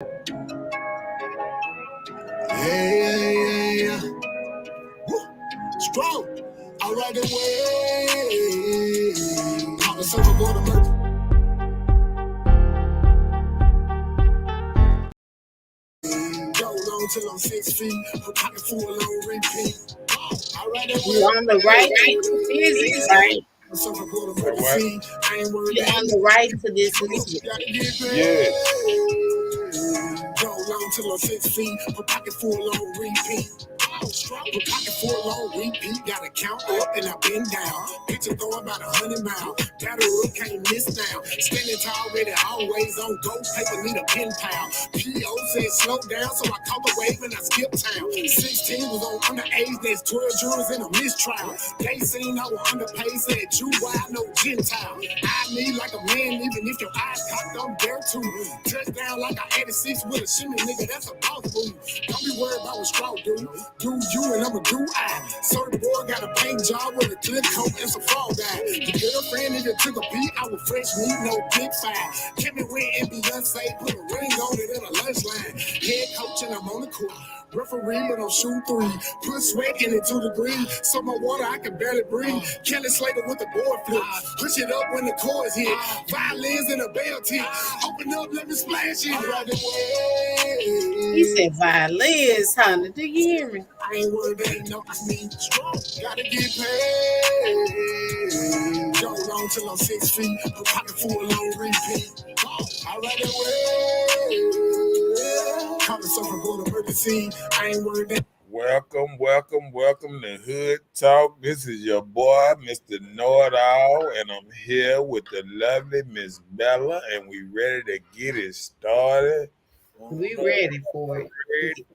Yeah. Woo. Strong. All right, the way. Call the silver border murder. Go long till I'm 6 feet. Her pocket full on repeat. All right, the way. You on the right to music, right? Silver border murder. See, I ain't worried. You on the right to this music. Yeah. Go long till I'm 6 feet. Her pocket full on repeat. Strong, her pocket full on repeat. Gotta count up and I've been down. Picture going about 100 miles. Battle up, can't miss now. Standing tall, ready, always on go. Paper need a pen pal. PO said slow down, so I caught the wave and I skipped town. 16 was on underage, there's 12 jurors in a mistrial. They seen I was underpaid, said Jew, wild, no Gentile. I need like a man, even if your eyes cocked, I'm there too. Touchdown like I 86 with a shimmy, nigga, that's a boss move. Don't be worried about what straw do. Do you and I'ma do I. Certain boy got a paint job with a clear coat and some frog eye. The girlfriend nigga took a beat, I was fresh meat, no big five. Kevin Wynn and Beyonce put a ring on it in a lunch line. Head coach and I'm on the court. Referee, but I'm shoot three. Put sweat in it 2 degrees. So my water, I can barely breathe. Kelly Slater with the board flip. Push it up when the chords hit. Violins and a bell tip. Open up, let me splash it. Right away. He said violins, honey. Do you hear me? I ain't worried, ain't no me strong. Gotta get paid. Go long till I'm 6 feet. Her pocket full on repeat. All right away. Call the silver border emergency. I ain't worried. Welcome to Hood Talk. This is your boy, Mr. Know-It-All, and I'm here with the lovely Miss Bella, and we ready to get it started. We ready for it. Ready.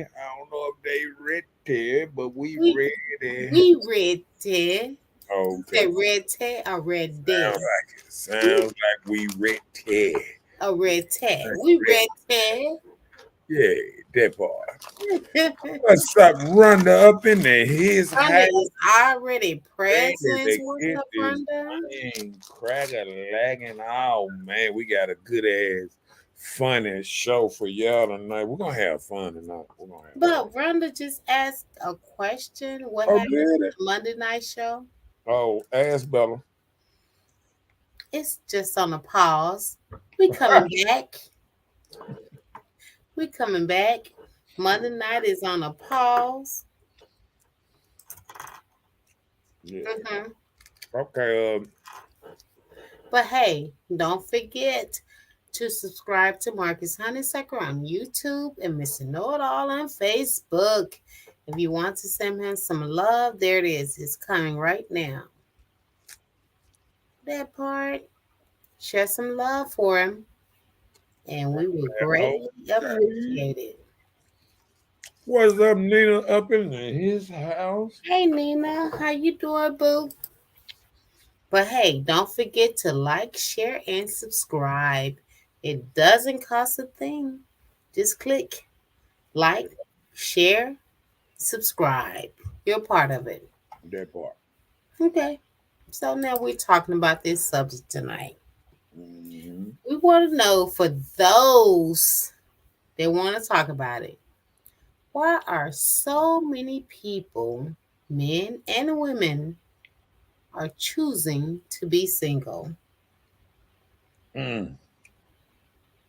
I don't know if they ready, but we ready. We ready. Okay. Say red tea or red dead? Sounds like we ready. A red tea. We ready. Yeah, that part. What's up, Rhonda up in there? His Rhonda is already present. What's up, Rhonda? Cracker lagging. Oh man, we got a good ass funny show for y'all tonight. We're gonna have fun tonight. But Rhonda just asked a question. What happened to the Monday night show? Oh, ask Bella. It's just on a pause. We coming back. We coming back. Monday night is on a pause. Yeah. Okay. But hey, don't forget to subscribe to Marcus Honeysucker on YouTube and Mr. Know-It-All on Facebook. If you want to send him some love, there it is. It's coming right now. That part. Share some love for him. And we will greatly appreciate it. What's up, Nina, up in his house? Hey, Nina. How you doing, boo? But hey, don't forget to like, share, and subscribe. It doesn't cost a thing. Just click like, share, subscribe. You're part of it. That part. Okay. So now we're talking about this subject tonight. Mm-hmm. We want to know, for those that want to talk about it, why are so many people, men and women, are choosing to be single?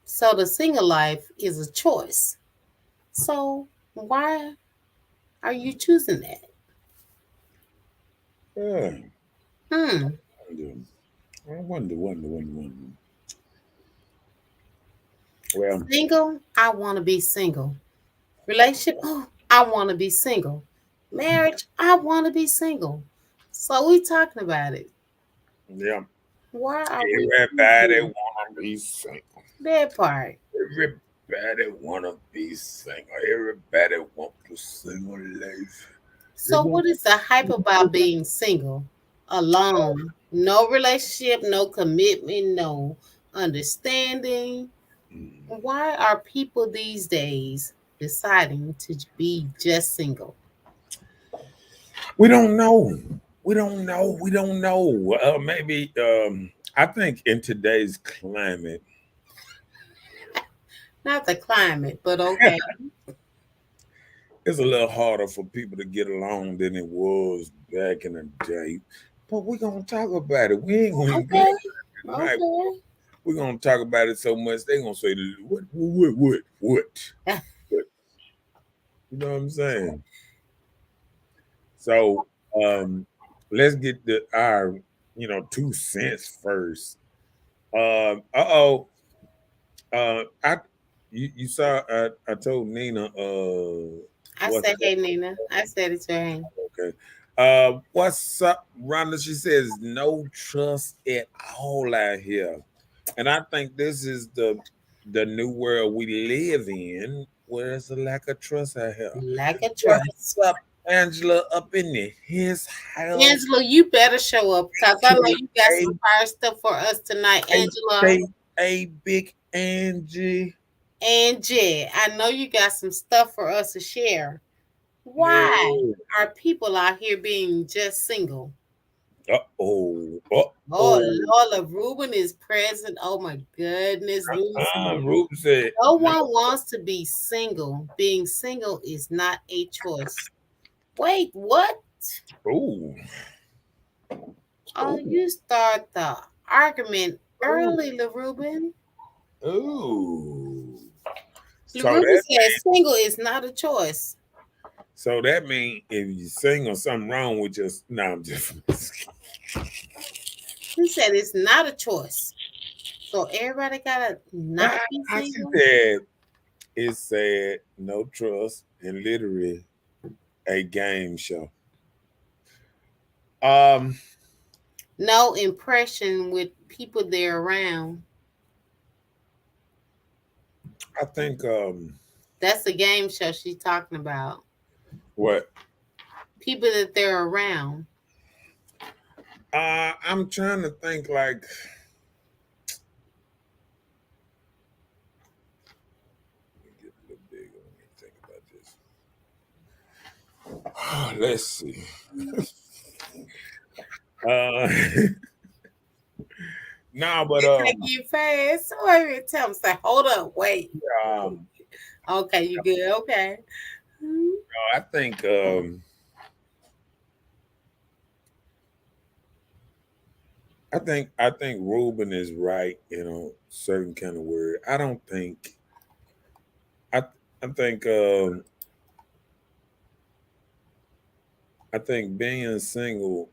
So the single life is a choice. So why are you choosing that? I wonder. Well, single, I want to be single. Relationship, I want to be single. Marriage, I want to be single. So we talking about it. Yeah. Why are everybody want to be single? That part. Everybody want to be single. Everybody want the single life. So what is the hype about being single, alone, no relationship, no commitment, no understanding? Why are people these days deciding to be just single? We don't know. Maybe I think in today's climate, Not the climate, but okay. It's a little harder for people to get along than it was back in the day. But we're gonna talk about it. We ain't gonna play Okay. tonight. Okay. We're gonna talk about it so much they gonna say what? You know what I'm saying? So let's get our 2 cents first. I you saw I told Nina I what's said, hey, Nina. I said it to her. okay. What's up, Rhonda? She says no trust at all out here. And I think this is the new world we live in, where there's a lack of trust out here. Lack of What's trust. up, Angela? Up in his house. Angela, you better show up because I know you got Hey, some fire stuff for us tonight, hey, Angela. hey, hey, big Angie. Angie, I know you got some stuff for us to share. Why Yeah. are people out here being just single? Uh-oh. Oh, Uh-oh. Lola Ruben is present. Oh my goodness, Ruben. Ruben said, No no. one wants to be single. Being single is not a choice. Wait, what? Ooh. Oh, Ooh. you start the argument Ooh. early, LaRuben. Ooh. So LaRuben that said single is not a choice. so that means if you single, something wrong with your no, I'm just He said it's not a choice. So everybody gotta not be I single. said it said no trust and literally a game show. Um, No impression with people they're around. I think That's the game show she's talking about. what People that they're around. I'm trying to think like let me get a little bigger. Let me think about this. Let's see. Uh, no, but Take you fast. Wait a minute. Tell them, say, hold up, wait. um, Okay, you good? Okay. I think I think Ruben is right in a certain kind of word. I don't think I I think I think being single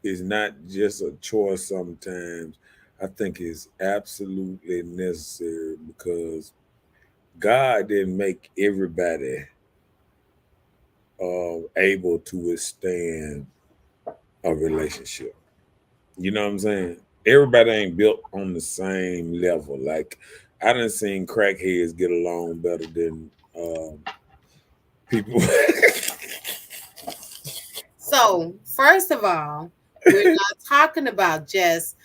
is not just a choice sometimes. I think it's absolutely necessary because God didn't make everybody able to withstand a relationship. You know what I'm saying? Everybody ain't built on the same level. Like I done seen crackheads get along better than people. So, first of all, we're not talking about just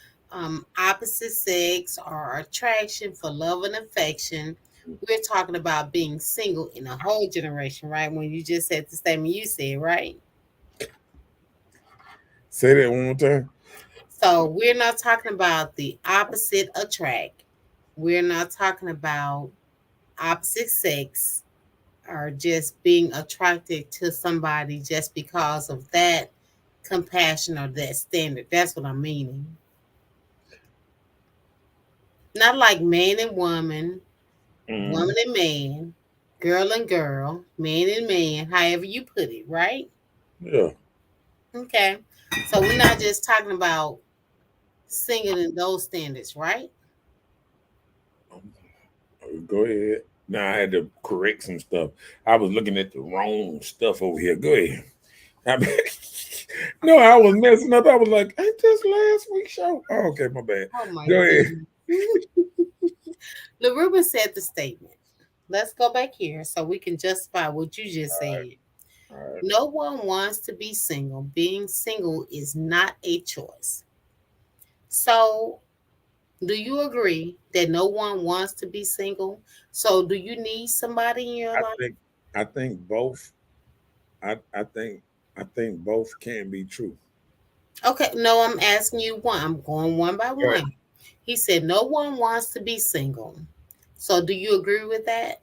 opposite sex or attraction for love and affection. We're talking about being single in a whole generation, right? When you just said the statement you said, right? Say that one more time. So, we're not talking about the opposite attract. We're not talking about opposite sex or just being attracted to somebody just because of that compassion or that standard. That's what I'm meaning. Not like man and woman, Mm, woman and man, girl, man and man, however you put it, right? yeah. Okay. So we're not just talking about singing in those standards, right? Go ahead. Now I had to correct some stuff. I was looking at the wrong stuff over here. Go ahead. I mean, no, I was messing up. I was like, ain't this last week's show? Oh, okay, my bad. Oh my Go ahead. goodness. LaRuben said the statement. Let's go back here so we can justify what you just said. All right. No one wants to be single. Being single is not a choice. So, do you agree that no one wants to be single? So, do you need somebody in your I life? think I think both I think both can be true. Okay, no, I'm asking you one. I'm going one by Go ahead. one. He said no one wants to be single. So do you agree with that?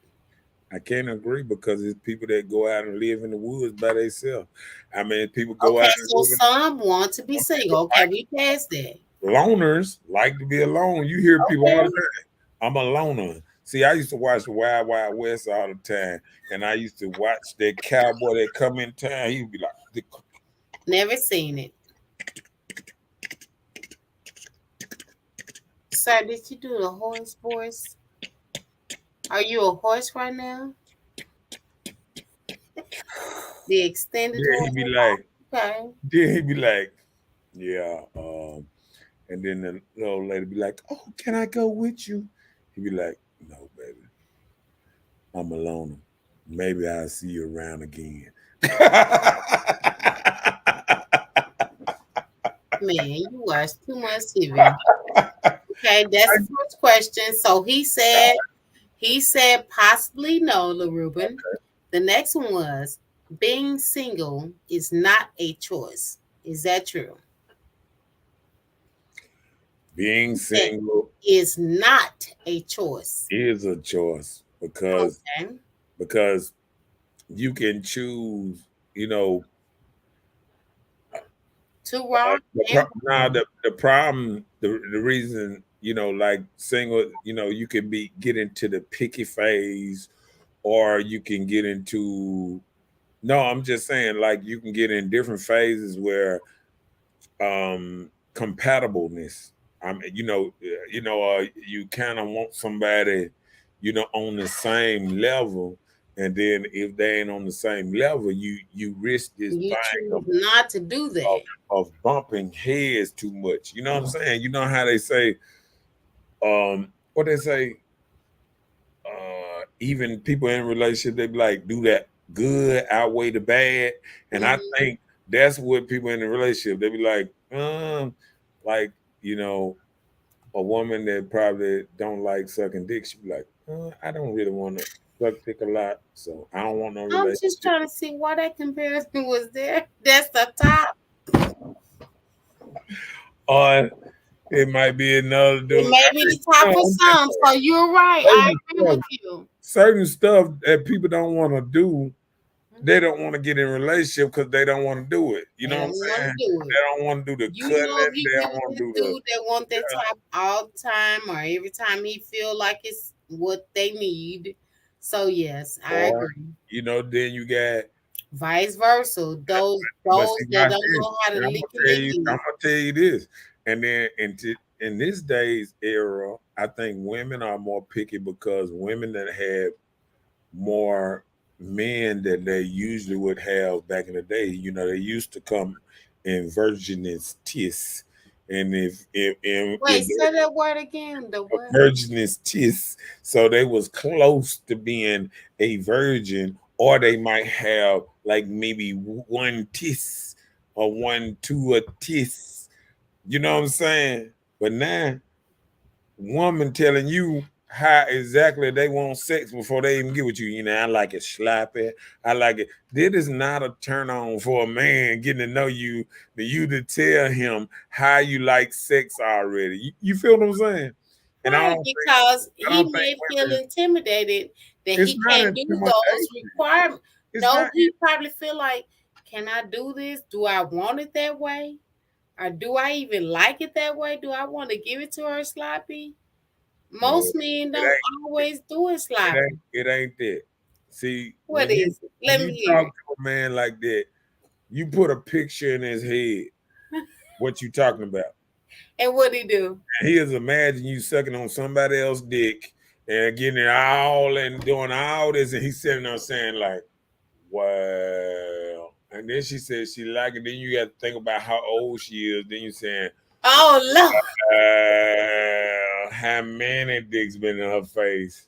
I can't agree because it's people that go out and live in the woods by themselves. I mean, people go Okay, out and so live in some want to be some people single. Okay, we passed that. loners like to be alone. You hear people all the Okay. time. I'm a loner. See, I used to watch the Wild Wild West all the time, and I used to watch that cowboy that come in town. He'd be like, Never seen it. Sir, did you do the horse voice? Are you a horse right now? The extended then horse? he'd be like, Okay. yeah. And then the old lady be like, "Oh, can I go with you?" He'd be like, "No, baby, I'm a loner. Maybe I'll see you around again." Man, you watch too much TV. Okay, that's the first question. So he said possibly no, LaRuben. The next one was being single is not a choice. Is that true? Being He said single is not a choice. is a choice Okay. because you can choose. You know, Two wrong and now the problem, the reason, like single, you can get into the picky phase, or you can get into. No, I'm just saying, like, you can get in different phases where compatibleness. I mean, you kind of want somebody, on the same level, and then if they ain't on the same level, you risk this you thing choose not to do of, that. of bumping heads too much. You know what I'm saying? You know how they say, what they say, even people in relationship, they be like, do that good outweigh the bad. And I Mhm. think that's what people in the relationship, they be like, you know, a woman that probably don't like sucking dick, she be like, I don't really want to suck dick a lot, so I don't want no I'm just relationship. trying to see why that comparison was there. That's the top. Or it might be another It dude. may I be mean, the top no, for I'm just some. So you're right. I saying agree with you. certain stuff that people don't want to do, they Mhm. don't want to get in a relationship because they don't want to do it. You They know what I'm don't want saying? to do They it. don't want to do the You cutting. know he They don't dealing want with to a do the dude that want that top all the time or every time he feel like it's what they need. So yes, I or agree. then you got. Vice versa. Those But those see, that watch don't this. know how to And lick and they I'm lick. gonna tell you this. And then in this day's era, I think women are more picky because women that have more men that they usually would have back in the day. They used to come in virginous tis. And if Wait, say that word again. The a what? virginous tis, so they was close to being a virgin, or they might have like maybe one tis or one two a tis. You know what I'm saying? But now, woman telling you how exactly they want sex before they even get with you. I like it sloppy. I like it. This is not a turn on for a man getting to know you, for you to tell him how you like sex already. You feel what I'm saying? And Right, because I he don't think may feel women. intimidated that It's he not can't do those intimidation. requirements. It's No, not. he probably feel like, can I do this? Do I want it that way? Or do I even like it that way? Do I want to give it to her sloppy? No, Most men it don't ain't. always do it It sloppy. ain't. It ain't that. See, What is it? when Let you me hear talk it. to a man like that, you put a picture in his head. What you talking about? And what he do? He is imagine you sucking on somebody else's dick and getting it all and doing all this, and he's sitting there saying like, "Wow." And then she says she like it. Then you got to think about how old she is. Then you saying, Oh Lord. How many dicks been in her face?"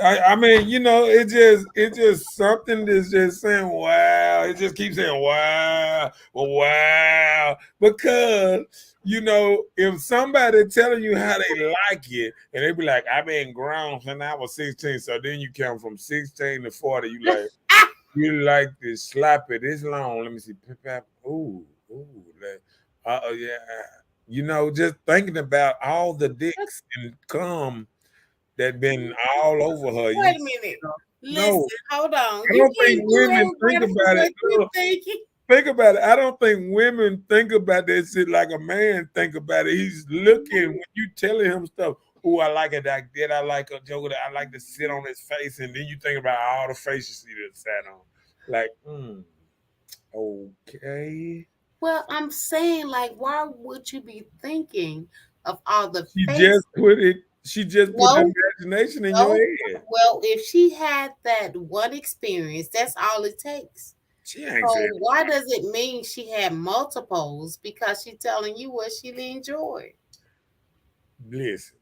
I mean, it's just something that's just saying wow. It just keeps saying wow, well, wow, because if somebody telling you how they like it, and they be like, I've been grown since I was 16, so then you count from 16 to 40, you like this slap it this long. Let me see, pip, pap, ooh, ooh, yeah, just thinking about all the dicks and cum that been all over her. Wait a minute. Listen, No, hold on. I You don't think can't do women think everybody for about it. what you Look, thinking. think about it. I don't think women think about that shit like a man think about it. He's looking when you telling him stuff. Oh, I like it like that. I like a joke that I like to sit on his face, and then you think about all the faces he done sat on. Like, okay. Well, I'm saying, like, why would you be thinking of all the She face? just put it. She just put the No, imagination in your no. head. Well, if she had that one experience, that's all it takes. She ain't So saying. why does it mean she had multiples? Because she's telling you what she enjoyed. Listen,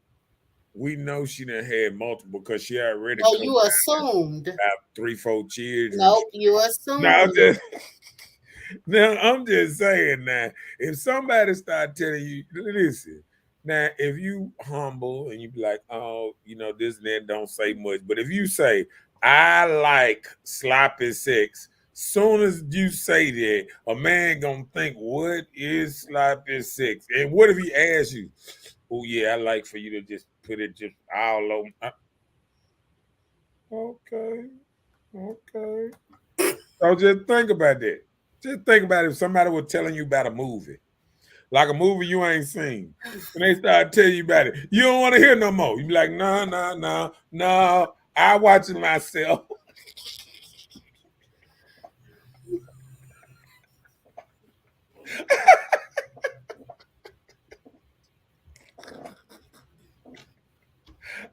we know she done had multiple because she already No, come you assumed. out 3-4 children. Nope, you No, I'm assumed. just now. I'm just saying now. If somebody start telling you, listen. Now, if you humble and you be like, oh, this and that don't say much, but if you say, I like sloppy sex, soon as you say that, a man gonna think, what is sloppy sex? And what if he asks you, oh yeah, I like for you to just put it just all over. Okay, okay. So just think about that. Just think about if somebody was telling you about a movie, like a movie you ain't seen, and they start telling you about it. You don't want to hear no more. You be like, no, no, no, no. I watch it myself.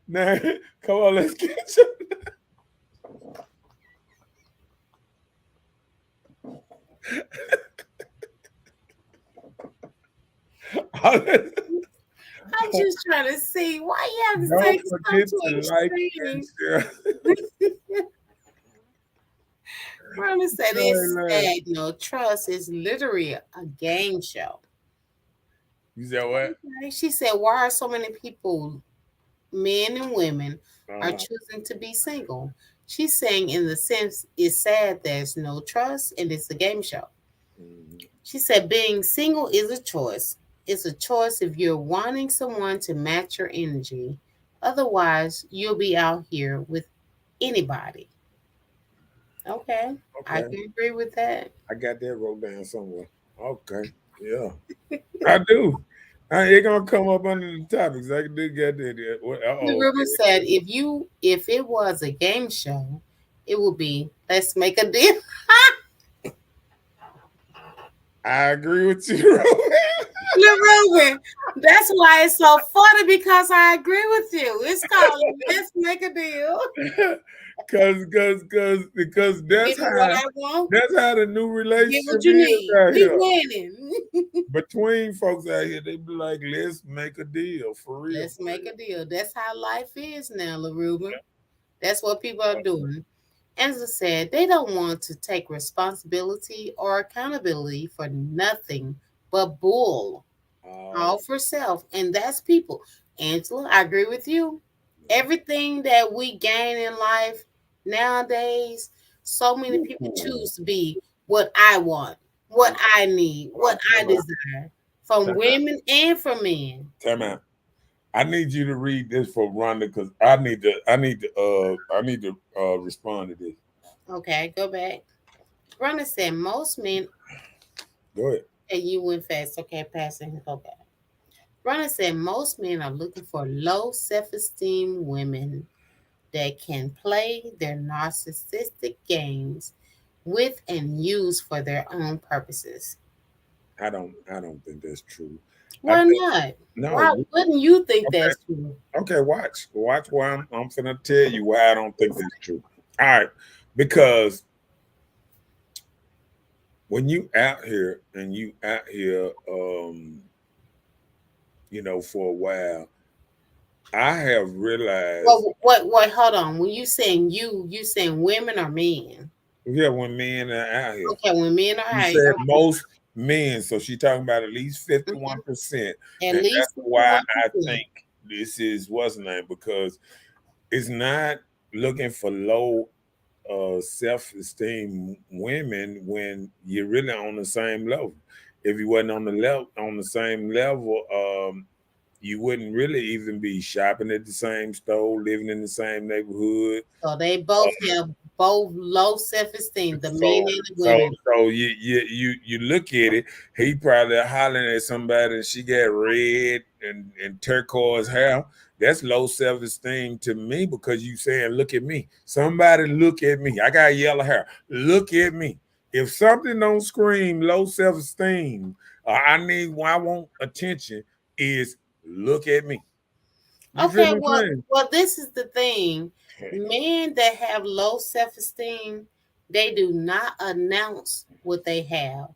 Now, come on, let's get you. I'm just trying to see why you have to Don't take forget stuff to to like and extreme. share. Rhonda said it's Like, sad, trust is literally a game show. you said what? Okay. She said, why are so many people, men and women, are Uh, choosing to be single? She's saying, in the sense, it's sad there's no trust and it's a game show. mhm. She said, being single is a choice. It's a choice if you're wanting someone to match your energy. Otherwise, you'll be out here with anybody. Okay, I Okay, can agree with that. I got that wrote down somewhere. Okay, yeah, I do. It gonna come up under the topics. I do get that. The Oh, rumor said if it was a game show, it would be let's make a deal. I agree with you. Ruben, that's why it's so funny because I agree with you. It's called let's make a deal. Because Give me what I want. that's how the new Get relationship what you is need. out We here. winning. Between folks out here, they be like, let's make a deal for real. Let's make a deal. That's how life is now, LaRuben. That's what people are doing. As I said, they don't want to take responsibility or accountability for nothing but bull, all for self. And that's people. Angela, I agree with you. Everything that we gain in life nowadays, so many people choose to be what I want, what I need, what I desire from women and from men. Time out. I need you to read this for Rhonda because I need to respond to this. Okay, go back. Rhonda said most men, Go ahead. and you went fast. Okay, passing. Okay. Rhonda said most men are looking for low self esteem women that can play their narcissistic games with and use for their own purposes. I don't think that's true. I Why think not? Why no. wouldn't you think Okay. that's true? Okay, watch why I'm finna tell you why I don't think that's true. All right, because when you out here and you out here, for a while, I have realized, What, hold on. When you saying you saying women or men? yeah, when men are out here, Okay, when men are you out, said most men, so she talking about at least mhm, 51%, at and least that's why I 51%. think this is what's the name because it's not looking for low self-esteem women when you're really on the same level. If you wasn't on the same level, you wouldn't really even be shopping at the same store, living in the same neighborhood. So they both have both low self-esteem, the men So and the so women. so you look at it, he probably hollering at somebody and she got red and turquoise hair. That's low self-esteem to me because you saying, look at me. Somebody look at me. I got yellow hair. Look at me. If something don't scream low self-esteem, I want attention, is look at me. You feel Okay, what I'm saying? well, this is the thing. Men that have low self-esteem, they do not announce what they have.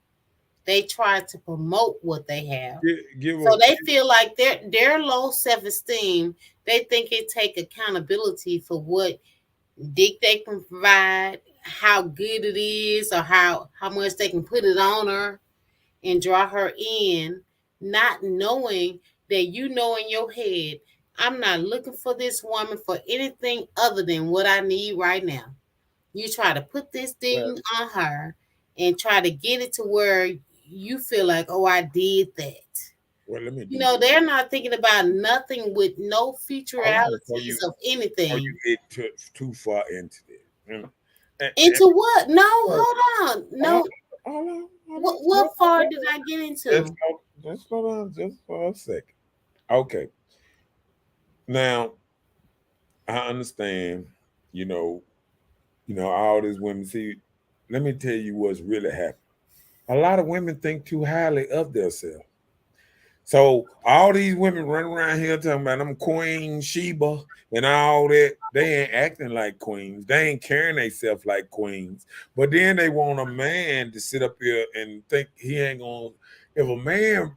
They try to promote what they have. Give So a they feel like their low self-esteem, they think it take accountability for what dick they can provide, how good it is, or how much they can put it on her and draw her in, not knowing that you know in your head, I'm not looking for this woman for anything other than what I need right now. You try to put this well, thing on her and try to get it to where you feel like, oh, I did that. well, let me You do know, this. they're not thinking about nothing with no Hold on before you futuralities of before anything. you get too far into this. Into what? No, So, hold on. hold No, hold on, what far did I get into? just slow down just for a second. Okay, now I understand. You know, all these women. See, let me tell you what's really happening. A lot of women think too highly of themselves. So all these women running around here talking about them Queen Sheba and all that, they ain't acting like queens. They ain't carrying themselves like queens. But then they want a man to sit up here and think he ain't gonna. If a man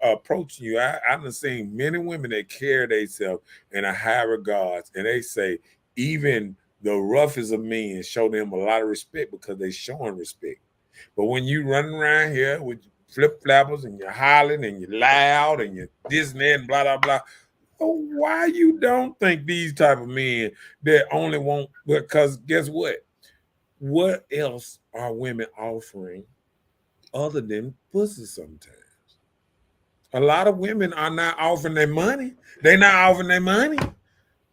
approaching you, I've seen many women that carry themselves in a high regards, and they say even the roughest of men show them a lot of respect because they showing respect. But when you running around here with flip flappers and you're hollering and you're loud and you're this and that and blah blah blah, oh, why you don't think these type of men that only want, because guess what? What else are women offering other than pussy sometimes? A lot of women are not offering their money. They not offering their money.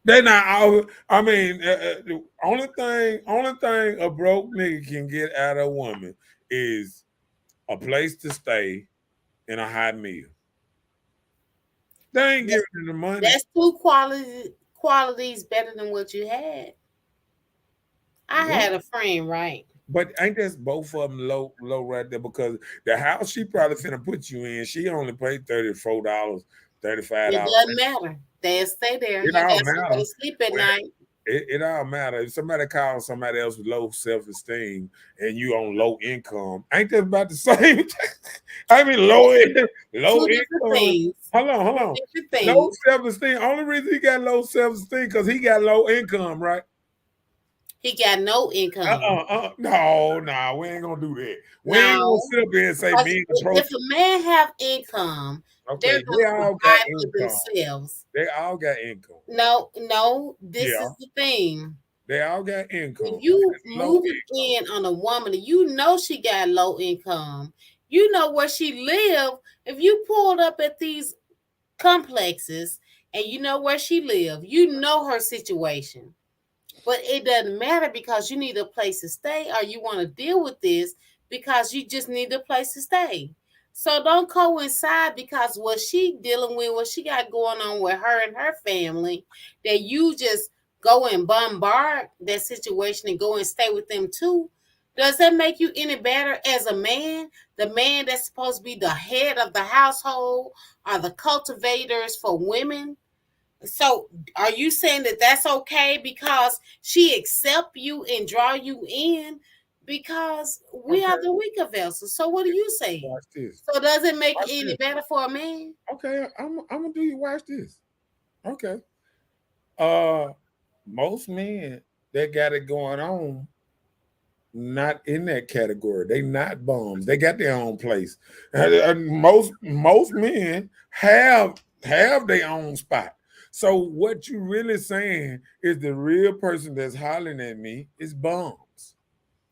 They not offering. I mean, the only thing a broke nigga can get out of a woman is a place to stay and a hot meal. They ain't That's, giving you the money. that's two qualities better than what you had. I What? had a friend, right? But ain't that both of them low right there? Because the house she probably finna put you in, she only paid $34, It $35. doesn't matter. They'll stay there. It You all got somewhere matter. to sleep at Well, night. it all matter. If somebody calls somebody else with low self-esteem and you on low income, ain't that about the same? I mean, low Two different income. things. Hold Two on. different Low things. self-esteem. Only reason he got low self-esteem because he got low income, right? He got no income. No, we ain't gonna do that. We ain't gonna No, sit up here and say because men if approach. a man have income, they're Okay, they going to all got provide for income. themselves. They all got income. No, this Yeah, is the thing. they all got When income. you That's low move income. in on a woman, and you know she got low income, you know where she live. If you pulled up at these complexes and you know where she live, you know her situation. But it doesn't matter because you need a place to stay or you want to deal with this because you just need a place to stay. So don't coincide because what she dealing with, what she got going on with her and her family, that you just go and bombard that situation and go and stay with them too. Does that make you any better as a man? The man that's supposed to be the head of the household or the cultivators for women? So are you saying that that's okay because she accept you and draw you in because we are Okay, the weaker vessel? So what are you saying? watch this. So does it make Watch it any this. better for a man? Okay, I'm gonna do you. Watch this. Okay. Uh, most men that got it going on not in that category. They not bums. They got their own place. And most men have their own spot. So what you really saying is the real person that's hollering at me is bums.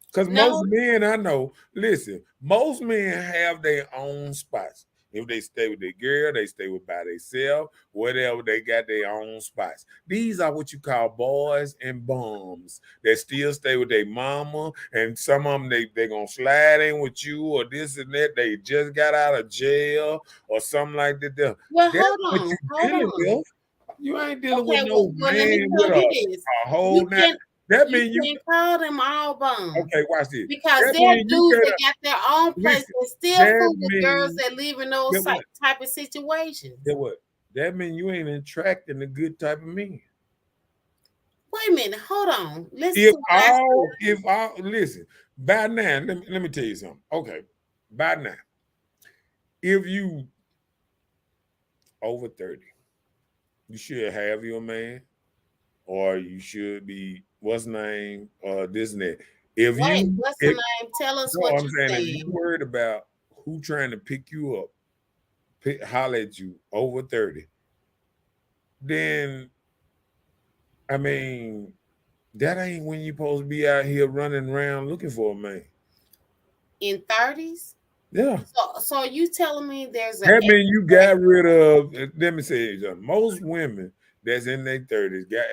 Because most No, men I know, listen, most men have their own spots. If they stay with their girl, they stay with by themselves, whatever, they got their own spots. These are what you call boys and bums that still stay with their mama, and some of them they gonna slide in with you or this and that. They just got out of jail or something like that. Well, That's hold what on, you hold dealing on. with. You ain't dealing with Okay, no let me man with tell you this. a whole You night. can't That you means you can't call them all bums. okay. Watch this. Because That they're means you dudes that better got their own place listen. and still That fool with girls means that live in those that what? type of situations. That what? That means you ain't attracting the good type of men. Wait a minute, hold on. Listen to what I said. If all listen, by now, let me tell you something. Okay, by now, if you over 30, you should have your man, or you should be what's name, this and that. If Wait, you what's the if name? Tell us no, what I'm you're saying if you saying. worried about who trying to pick you up, holler at you over 30, then I mean that ain't when you supposed to be out here running around looking for a man. In 30s? Yeah. So are you telling me there's That a means you got rid of. Let me say something. Most women that's in their 30s got,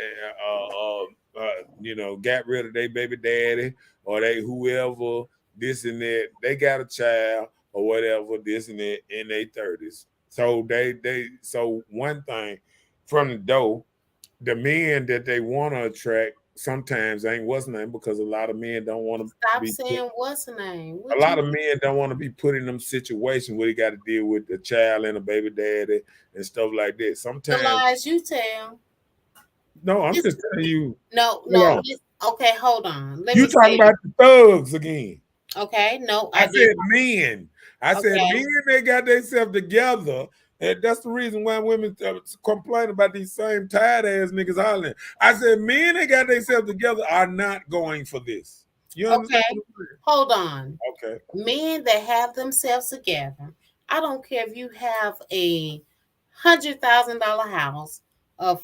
got rid of their baby daddy or they whoever this and that. They got a child or whatever this and that in their 30s. So so one thing from the door, the men that they want to attract sometimes ain't what's name because a lot of men don't want to stop be. saying what's the name? A What lot you of men don't want to be put in them situations where they got to deal with the child and a baby daddy and stuff like that. the Sometimes, lies you tell? no, I'm This, just telling you. no, Hold no. on. Okay, hold on. Let You me talking say. about the thugs again? Okay, no, I I did said not. men. I said Okay, men. They got themselves together, and that's the reason why women complain about these same tired ass niggas hollering. I said men. They got themselves together are not going for this. You understand okay. what I'm Hold on. saying? Okay. Men that have themselves together. I don't care if you have a $100,000 house, of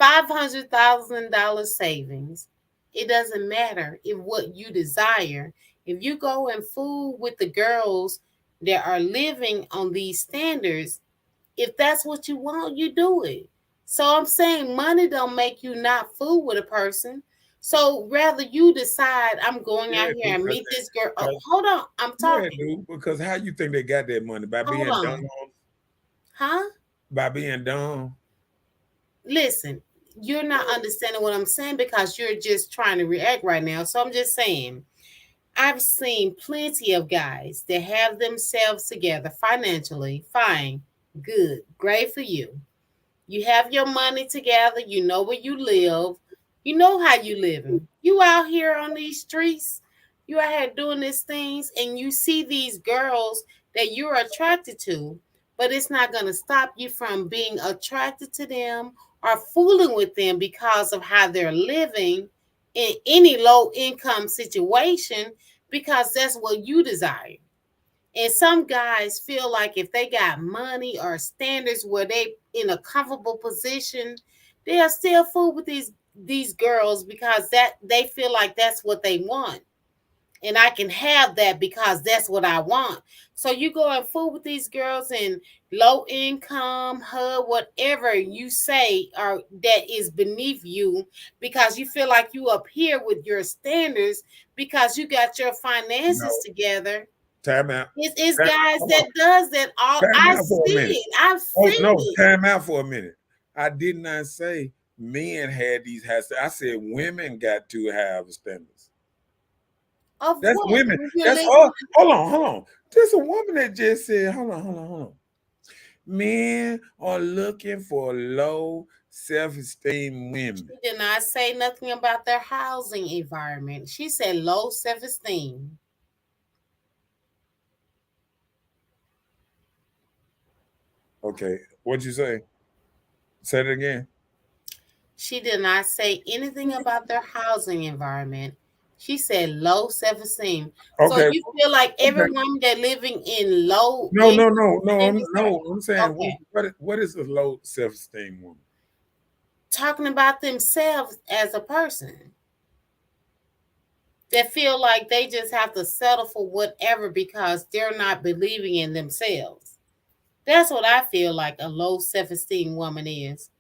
$500,000 savings. It doesn't matter if what you desire. If you go and fool with the girls that are living on these standards, if that's what you want, you do it. So I'm saying money don't make you not fool with a person. So rather you decide I'm going Yeah, out here and meet this girl. Oh, hold on, I'm yeah, talking. dude. Because how you think they got that money by Hold being dumb? on. Huh? By being dumb? Listen, you're not understanding what I'm saying because you're just trying to react right now. So I'm just saying, I've seen plenty of guys that have themselves together financially. Fine, good, great for you. You have your money together. You know where you live. You know how you living. You out here on these streets. You out here doing these things, and you see these girls that you're attracted to, but it's not going to stop you from being attracted to them or fooling with them because of how they're living in any low income situation, because that's what you desire. And some guys feel like if they got money or standards where they in a comfortable position, they'll still fool with these girls because that they feel like that's what they want. And I can have that because that's what I want. So you go and fool with these girls in low income, HUD, whatever you say or that is beneath you because you feel like you up here with your standards because you got your finances No. together. Time out. It's Time, guys hold that on. does that all. Time I out for a see minute. it. I've Oh seen no, it. time out for a minute. I did not say men had these hats. I said women got to have standards. Of That's what? women. When you're That's living, her. Hold on. There's a woman that just said, hold on. Men are looking for low self-esteem women. she did not say nothing about their housing environment. She said low self-esteem. Okay. What'd you say? Say it again. She did not say anything about their housing environment. She said low self-esteem. So Okay. you feel like every Okay. woman that living in low No, income no, no, no, standards no. I'm saying okay. what is a low self-esteem woman? Talking about themselves as a person. That feel like they just have to settle for whatever because they're not believing in themselves. That's what I feel like a low self-esteem woman is.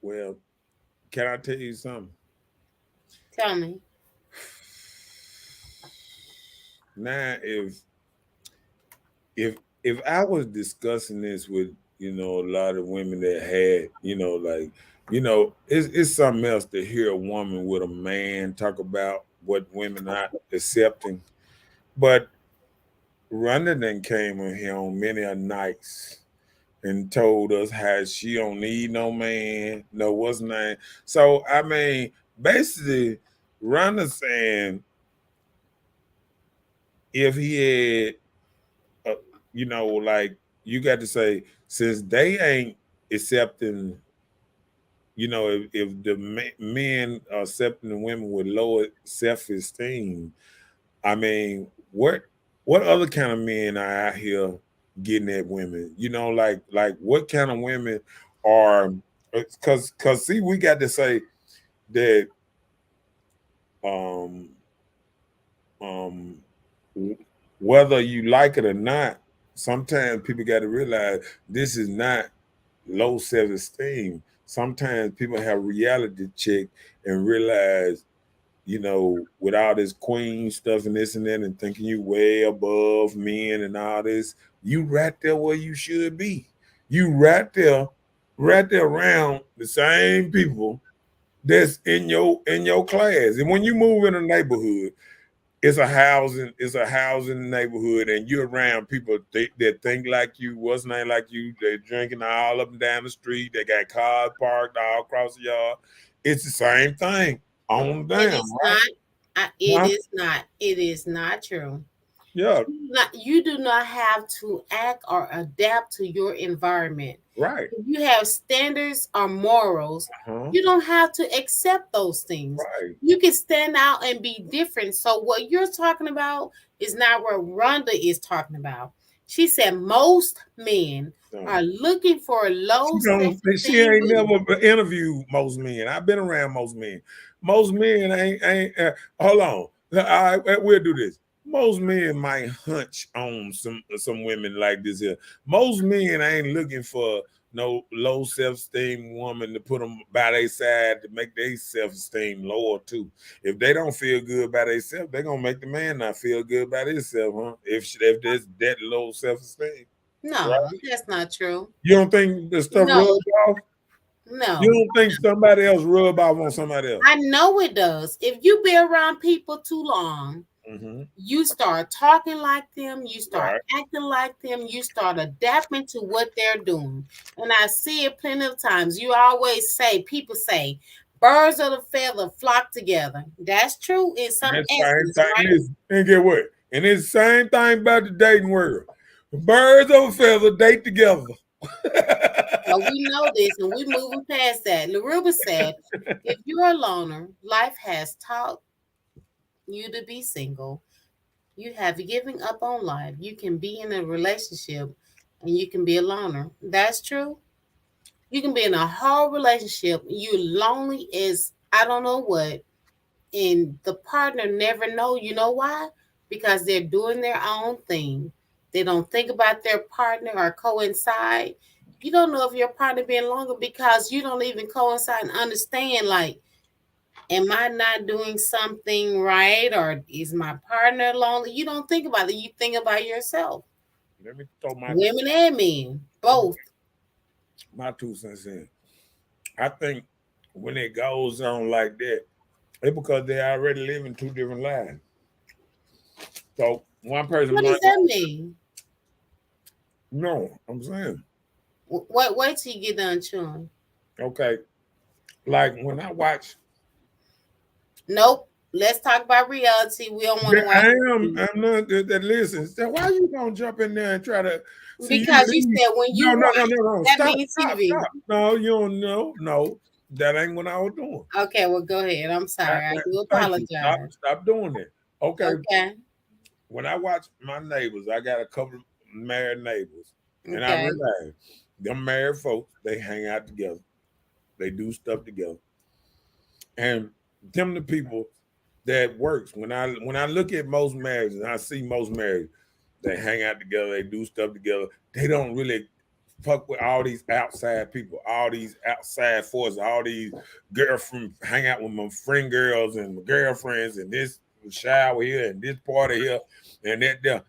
Well, can I tell you something? Tell me. Now, if I was discussing this with a lot of women that had like it's something else to hear a woman with a man talk about what women not accepting, but Rhonda then came in here on many a nights and told us how she don't need no man, no what's name. So I mean, basically, Rhonda saying if he had like you got to say, since they ain't accepting, if the men are accepting the women with lower self-esteem, I mean, what other kind of men are out here getting at women? Like what kind of women are? Because see, we got to say that um um whether you like it or not, sometimes people got to realize this is not low self-esteem. Sometimes people have reality check and realize, with all this queen stuff and this and that, and thinking you way above men and all this, you right there where you should be. You right there around the same people that's in your class. And when you move in a neighborhood, it's a housing neighborhood, and you're around people that think like you, what's name like you. They're drinking all up and down the street. They got cars parked all across the yard. It's the same thing on And them, it's right? not. It Huh? is not. It is not true. Yeah, You do not have to act or adapt to your environment. right. If you have standards or morals, Huh? you don't have to accept those things. Right. You can stand out and be different. So what you're talking about is not what Rhonda is talking about. She said most men So, are looking for low she self-esteem ain't women. never interviewed most men. I've been around most men. Most men ain't. Hold on. All right, we'll do this. Most men might hunch on some women like this here. Most men ain't looking for no low self-esteem woman to put them by their side to make their self-esteem lower too. If they don't feel good by themselves, they're gonna make the man not feel good by himself, huh? If there's that low self-esteem. No, Right? that's not true. You don't think the stuff No, rubs off? You no. don't think somebody else rub off on somebody else? I know it does. If you be around people too long, Mm-hmm. you start talking like them, you start Right. acting like them, you start adapting to what they're doing. And I see it plenty of times. You always say, people say, birds of a feather flock together. That's true in some That same instances, thing right? is, and get what? And it's the same thing about the dating world. Birds of a feather date together. Well, we know this and we're moving past that. LaRuba said, if you're a loner, life has taught you to be single. You have given up on life. You can be in a relationship and you can be a loner. That's true. You can be in a whole relationship, you lonely as I don't know what, and the partner never know. You know why? Because they're doing their own thing. They don't think about their partner or coincide. You don't know if your partner being longer because you don't even coincide and understand, like, am I not doing something right, or is my partner lonely? You don't think about it. You think about yourself. Let me throw Women and men, both. my 2 cents in. I think when it goes on like that, it's because they already living two different lives. So one person What does might that mean? no, I'm saying, Wait till you get done chewing. okay, like when I watch Nope. Let's talk about reality. We don't want yeah, to watch I'm not that listens. So why you gonna jump in there and try to see you because you leave? said when you watch, No. that Stop, means stop, TV. stop. No, you don't know. No, that ain't what I was doing. Okay, well, go ahead. I'm sorry. I do Thank you. apologize. Stop doing that. Okay. Okay. When I watch my neighbors, I got a couple of married neighbors, and I Okay. realize them married folks, they hang out together. They do stuff together. And them the people that works. When I look at most marriages, and I see most marriages, They hang out together. They do stuff together. They don't really fuck with all these outside people, all these outside forces, all these girlfriends. Hang out with my friend girls and my girlfriends, and this shower here and this party here and that there.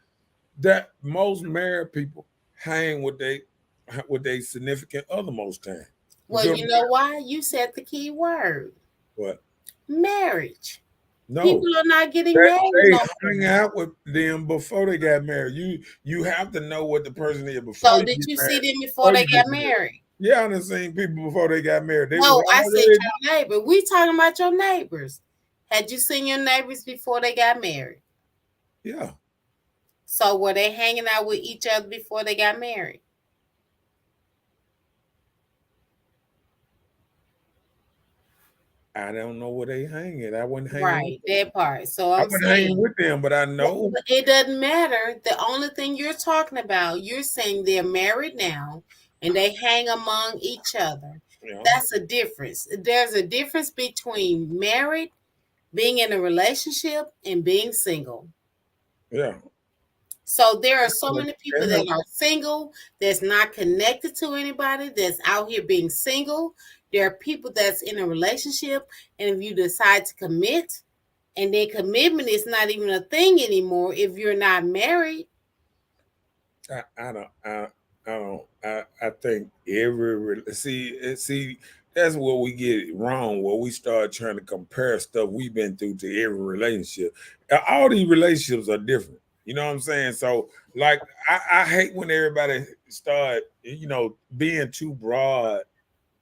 That most married people hang with they significant other most time. Well, you know why? You said the key word. What? Marriage. No. People are not getting married. They hang out with them before they got married. You have to know what the person is before. So did you see them before they got married? Yeah, I done seen people before they got married. No, I said your neighbor. We talking about your neighbors. Had you seen your neighbors before they got married? Yeah. So were they hanging out with each other before they got married? I don't know where they hanging. I wouldn't hang right, that part. So I'm saying, hanging with them, but I know it doesn't matter. The only thing you're talking about, you're saying they're married now and they hang among each other. Yeah. That's a difference. There's a difference between married, being in a relationship, and being single. Yeah. So there are so many people that are single, that's not connected to anybody, that's out here being single. There are people that's in a relationship, and if you decide to commit, and then commitment is not even a thing anymore if you're not married. I think see that's where we get it wrong, where we start trying to compare stuff we've been through to every relationship. All these relationships are different. You know what I'm saying? So, like, I hate when everybody start, being too broad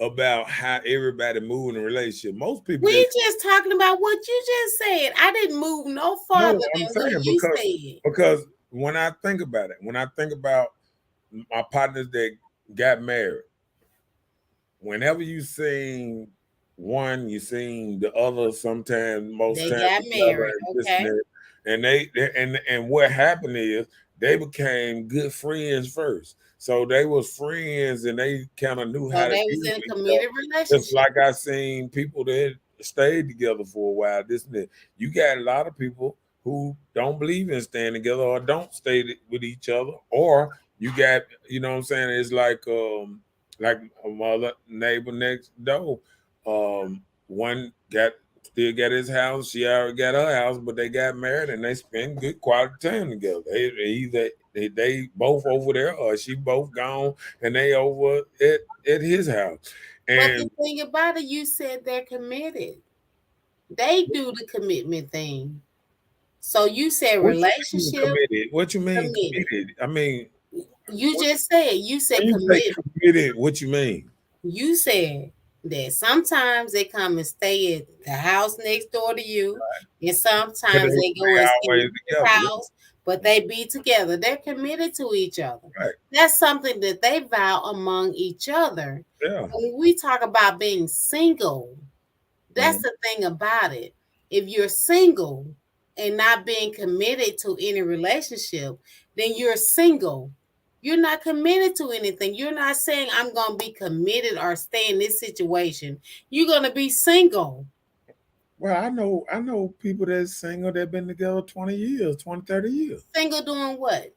about how everybody move in a relationship. Most people we just talking about what you just said. I didn't move no farther than what you said. Because when I think about it, when I think about my partners that got married, whenever you seen one, you seen the other. Sometimes, most they times, got married. Okay. And what happened is they became good friends first. So they was friends and they kind of knew how to. They was in a committed relationship. Just like I seen people that stayed together for a while. You got a lot of people who don't believe in staying together or don't stay with each other. Or you got, you know what I'm saying? It's like a mother neighbor next door. One still got his house. She already got her house, but they got married and they spend good quality time together. They both over there, or she both gone, and they over at his house. And but the thing about it, you said they're committed. They do the commitment thing. So you said relationship. What you mean committed? I mean, you said committed. Committed. What you mean? You said that sometimes they come and stay at the house next door to you, right. And sometimes they go and stay at the house, but they be together. They're committed to each other. Right. That's something that they vow among each other. Yeah. When we talk about being single, that's the thing about it. If you're single and not being committed to any relationship, then you're single. You're not committed to anything. You're not saying I'm going to be committed or stay in this situation. You're going to be single. Well, I know people that's single that been together 20 years, 20, 30 years. Single doing what?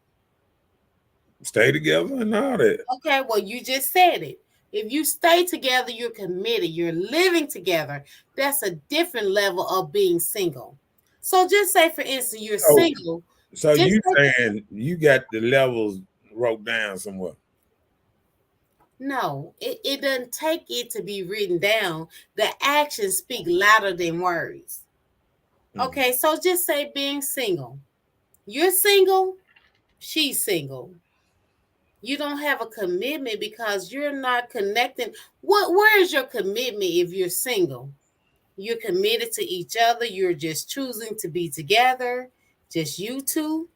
Stay together and all that. Okay, well, you just said it. If you stay together, you're committed. You're living together. That's a different level of being single. So just say, for instance, you're single. So you saying you got the levels wrote down somewhere? No, it doesn't take it to be written down. The actions speak louder than words. Okay, so just say being single. You're single, she's single. You don't have a commitment because you're not connecting. Where is your commitment if you're single? You're committed to each other. You're just choosing to be together, just you two.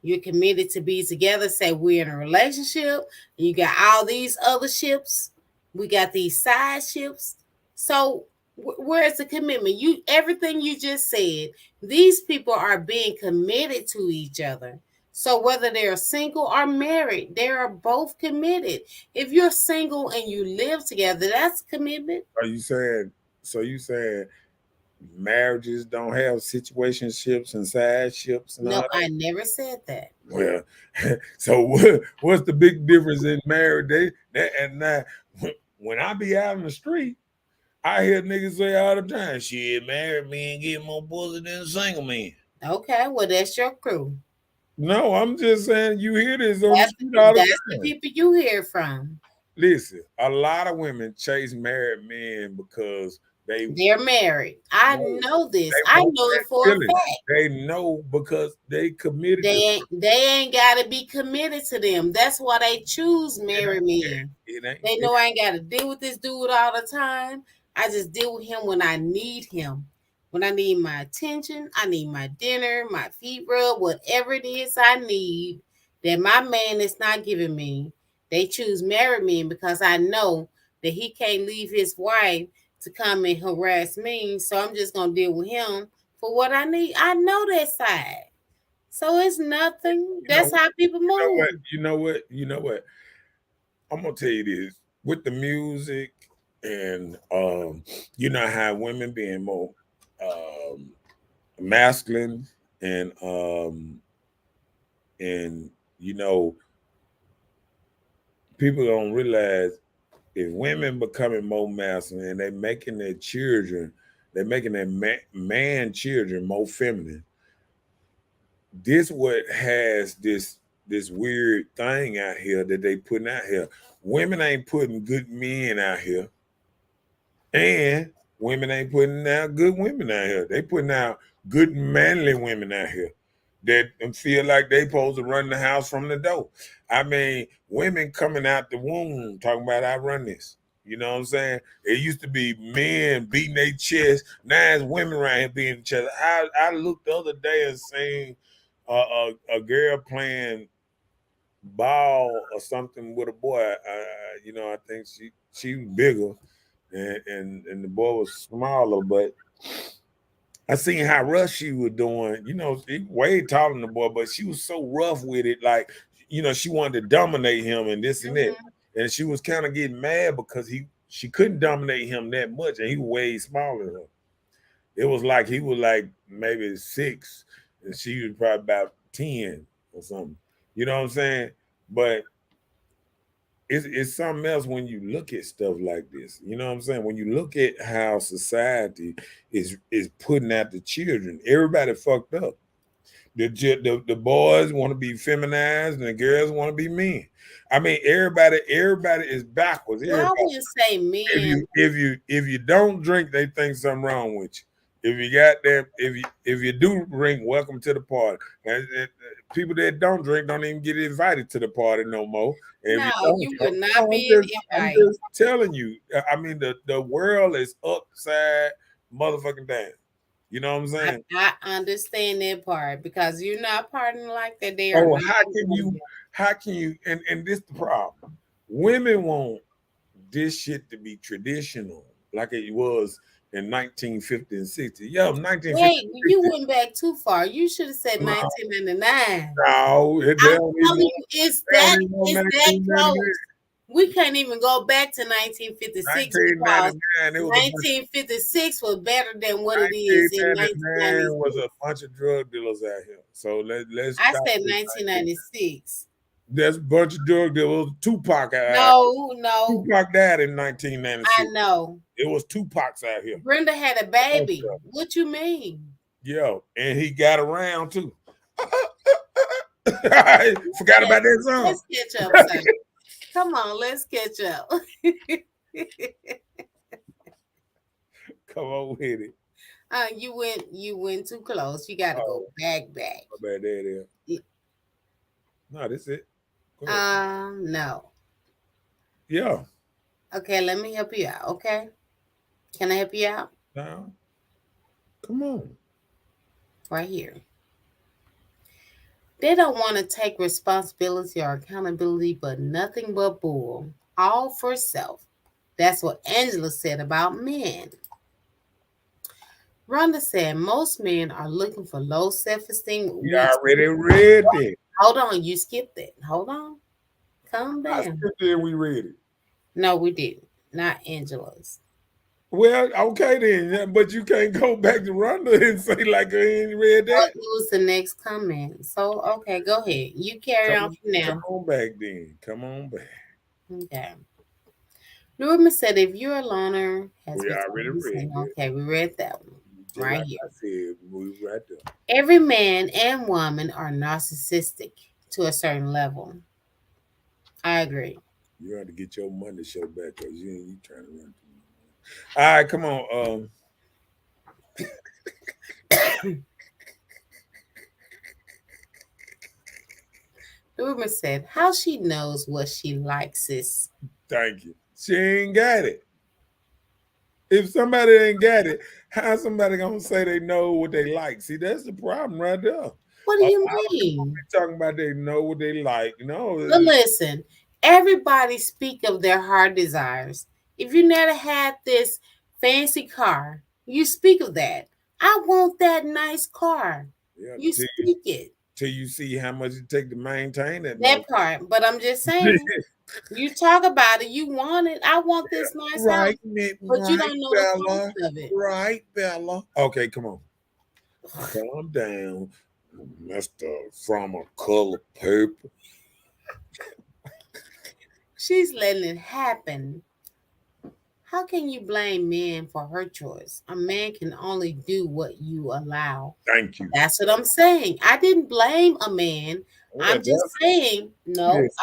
You're committed to be together. Say we're in a relationship. And you got all these other ships. We got these side ships. So where's the commitment? Everything you just said, these people are being committed to each other. So whether they're single or married, they are both committed. If you're single and you live together, that's commitment. Are you saying? So you saying marriages don't have situationships and side ships and all No, that? I never said that. Well, so what's the big difference in marriage? And now, when I be out in the street, I hear niggas say all the time, shit, married men get more pussy than single men. Okay, well, that's your crew. No, I'm just saying you hear this on the That's, street all the that's the time. people you hear from. Listen, a lot of women chase married men because They're married. I No, know this. they I want know that it for a feeling. fact. They know because they committed to They ain't gotta be committed to them. That's why they choose married men. it. Ain't They know I ain't gotta deal with this dude all the time. I just deal with him when I need him. When I need my attention, I need my dinner, my feet rub, whatever it is I need that my man is not giving me. They choose married men because I know that he can't leave his wife to come and harass me. So I'm just gonna deal with him for what I need. I know that side. So it's nothing. You That's know, how people you know move. what? You know what? You know what? I'm gonna tell you this with the music and you know how women being more masculine and you know people don't realize if women becoming more masculine and they making their children, they're making their man children more feminine. This what has this weird thing out here that they putting out here. Women ain't putting good men out here, and women ain't putting out good women out here. They putting out good manly women out here that feel like they supposed to run the house from the door. I mean, women coming out the womb talking about I run this. You know what I'm saying? It used to be men beating their chest. Now it's women around here beating each other. I looked the other day and seen a girl playing ball or something with a boy. You know, I think she was bigger and the boy was smaller, but I seen how rough she was doing. You know, he way taller than the boy, but she was so rough with it. Like, you know, she wanted to dominate him and this and that. And she was kind of getting mad because she couldn't dominate him that much, and he was way smaller than her. It was like he was like maybe 6, and she was probably about 10 or something. You know what I'm saying? But it's something else when you look at stuff like this. You know what I'm saying? When you look at how society is putting out the children, everybody fucked up. The boys want to be feminized and the girls want to be men. I mean, everybody is backwards. Well, I wouldn't say men. If you don't drink, they think something wrong with you. If you got that, if you do drink, welcome to the party. And people that don't drink don't even get invited to the party no more. And No, you would not be I'm invited. just telling you. I mean, the world is upside motherfucking down. You know what I'm saying? I understand that part because you're not partying like that. They are Oh, not. how can you and this the problem. Women want this shit to be traditional like it was in 1950 and 60. Yo, 1950. Wait, you went back too far. You should have said 1999. No, I'm telling you, it's that close. We can't even go back to 1956 because 1956 was better than what it is in 1996. Was a bunch of drug dealers out here. So let's. I said 1996. There's a bunch of drug dealers. Tupac out. No. Tupac died in 1996. I know. It was Tupac's out here. Brenda had a baby. What you mean? Yeah, and he got around too. I forgot about that song. Let's catch up. Son. Come on, let's catch up. Come on with it. You went too close. You got to go back. About that, yeah. No, that's it. No. Yeah. Okay, let me help you out. Okay, can I help you out? No. Come on. Right here. They don't want to take responsibility or accountability, but nothing but bull. All for self. That's what Angela said about men. Rhonda said most men are looking for low self-esteem. We already read it. Hold on, you skipped it. Hold on. Calm down. I skipped it and we read it. No, we didn't. Not Angela's. Well, okay then, yeah, but you can't go back to Rhonda and say like I ain't read Oh, that. it was the next comment. So okay, go ahead. You carry on from Come now. on back then. Come on back. Okay. Norman said, if you're a loner, has We been already read saying, that. okay, we read that one Just right like here. I said, we right there. Every man and woman are narcissistic to a certain level. I agree. You have to get your money show back because you trying to run too much. All right, come on. Norman said, how she knows what she likes is. Thank you. She ain't got it. If somebody ain't got it, how somebody gonna say they know what they like? See, that's the problem right there. A What do lot you of people mean? be talking about they know what they like. No, But listen, everybody speak of their heart desires. If you never had this fancy car, you speak of that. I want that nice car. yeah, You speak it. till you see how much it take to maintain that That mother. part. But I'm just saying, you talk about it, you want it. I want this nice house, Right, Nick, but you right, don't know the cost Bella. of it. Right, Bella. Okay, come on. Calm down, Mr. From a color paper. She's letting it happen. How can you blame men for her choice? A man can only do what you allow. Thank you. That's what I'm saying. I didn't blame a man. Well, I'm just saying, no, yes.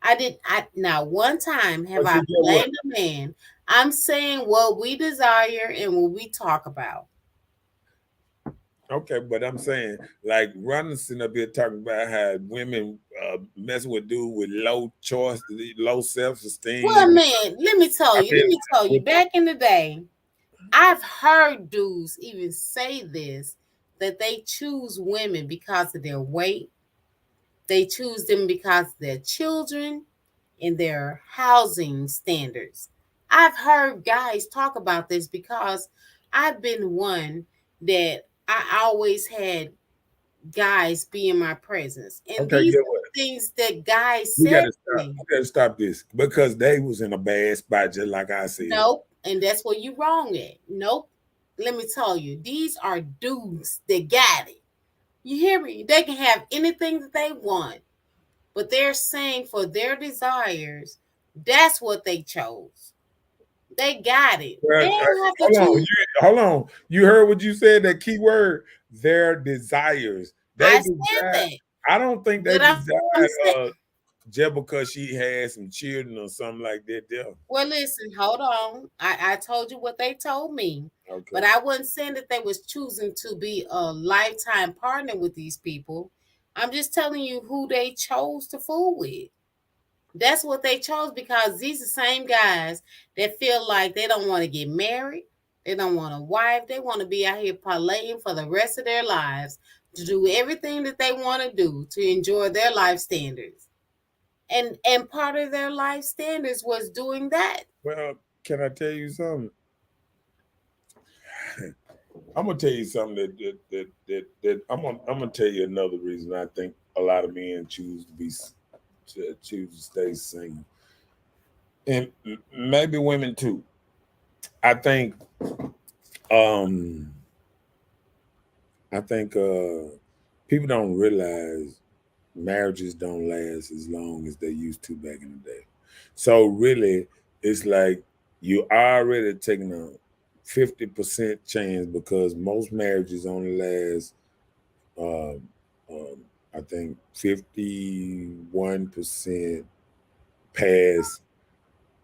I not one time have But see, I get what? blamed a man. I'm saying what we desire and what we talk about. Okay, but I'm saying, like, Ronald sitting up here talking about how women messing with dude with low choice, low self esteem. Well, man, I let mean, me tell you, with, back in the day, I've heard dudes even say this that they choose women because of their weight. They choose them because of their children and their housing standards. I've heard guys talk about this because I've been one that I always had guys be in my presence. And okay, these get are what? the things that guys We said gotta to stop. me. We gotta stop this because they was in a bad spot, just like I said. Nope. And that's where you wrong at. Nope. Let me tell you, these are dudes that got it. You hear me? They can have anything that they want, but they're saying for their desires, that's what they chose. They got it. Well, They don't have to hold on, choose. hold on. You heard what you said? That key word, their desires. They I said desire. that. I don't think they But I'm desire saying, just because she had some children or something like that. There. well, listen, hold on. I told you what they told me. Okay. But I wasn't saying that they was choosing to be a lifetime partner with these people. I'm just telling you who they chose to fool with. That's what they chose because these are the same guys that feel like they don't want to get married. They don't want a wife. They want to be out here parlaying for the rest of their lives to do everything that they want to do to enjoy their life standards. And part of their life standards was doing that. Well, can I tell you something? I'm gonna tell you something that I'm gonna tell you another reason I think a lot of men choose to stay single, and maybe women too. I think um I think people don't realize marriages don't last as long as they used to back in the day. So really, it's like you already taking a 50% chance because most marriages only last, um, I think, 51% past,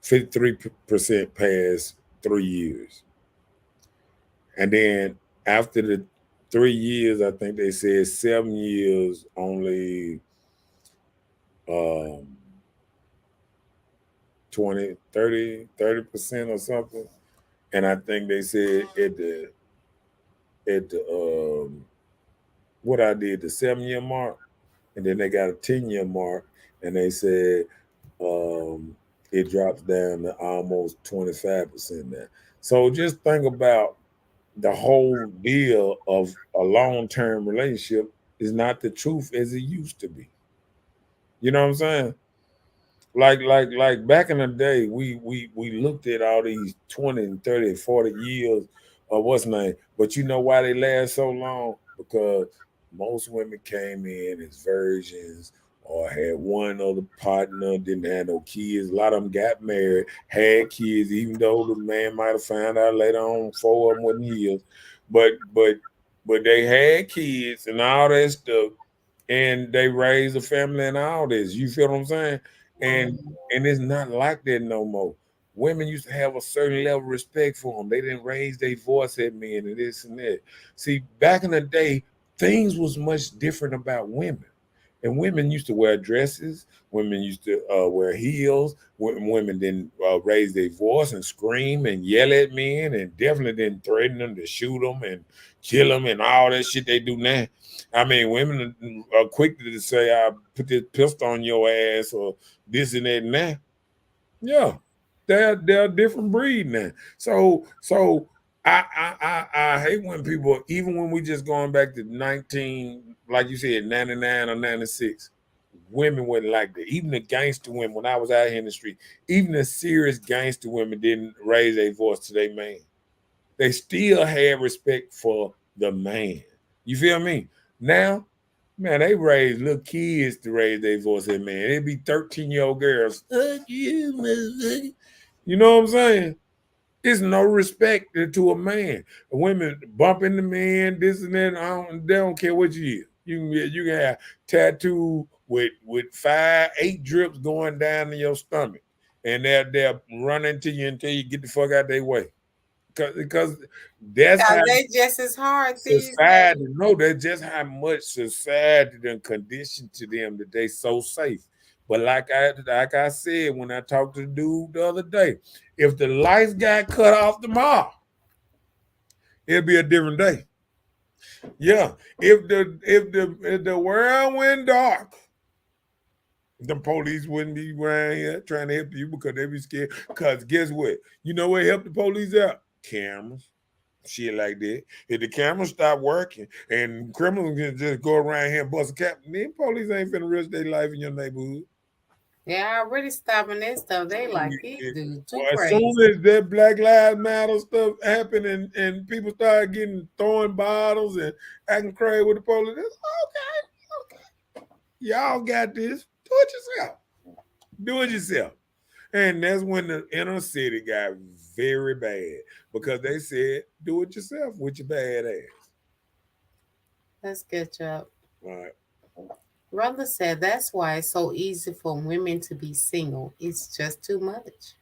53% past 3 years. And then after the 3 years, I think they said 7 years only, um, 20, 30% or something. And I think they said at the what I did, the 7 year mark, and then they got a 10 year mark, and they said um, it drops down to almost 25% now. So just think about the whole deal of a long term relationship is not the truth as it used to be. You know what I'm saying? Like back in the day, we looked at all these 20 and 30 and 40 years of what's name. But you know why they last so long? Because most women came in as virgins or had one other partner, didn't have no kids. A lot of them got married, had kids, even though the man might have found out later on 4 of them wasn't his. But they had kids and all that stuff, and they raised a family and all this. You feel what I'm saying? And and it's not like that no more. Women used to have a certain level of respect for them. They didn't raise their voice at men and this and that. See, back in the day, things was much different about women. And women used to wear dresses. Women used to wear heels. Women didn't raise their voice and scream and yell at men, and definitely didn't threaten them to shoot them and kill them and all that shit they do now. I mean, women are quick to say, "I put this pistol on your ass" or this and that and that. Yeah, they're a different breed now. So I hate when people, even when we just going back to 19, like you said, 99 or 96, women wasn't like that. Even the gangster women, when I was out here in the street, even the serious gangster women didn't raise their voice to their man. They still had respect for the man. You feel me? Now, man, they raise little kids to raise their voice at man. It'd be 13-year-old girls. Fuck you, motherfucker. You know what I'm saying? It's no respect to a man. Women bumping the man, this and that. They don't care what you is. You can have tattoo with 5, 8 drips going down in your stomach, and they'll run into you until you get the fuck out their way. Because that's how they just as hard society. No, that's just how much society done conditioned to them that they so safe. But like I said when I talked to the dude the other day, if the lights got cut off tomorrow, it'll be a different day. Yeah, if the world went dark, the police wouldn't be around here trying to help you because they be scared. Because guess what? You know what helped the police out? Cameras. Shit like that. If the cameras stop working and criminals can just go around here and bust a cap, then police ain't finna risk their life in your neighborhood. Yeah, already stopping that stuff. They like these dudes too as crazy. soon as that Black Lives Matter stuff happened and people started getting throwing bottles and acting crazy with the police, okay. Y'all got this. Do it yourself. Do it yourself. And that's when the inner city got very bad because they said, do it yourself with your bad ass. That's good job. All right. Rhonda said that's why it's so easy for women to be single. It's just too much.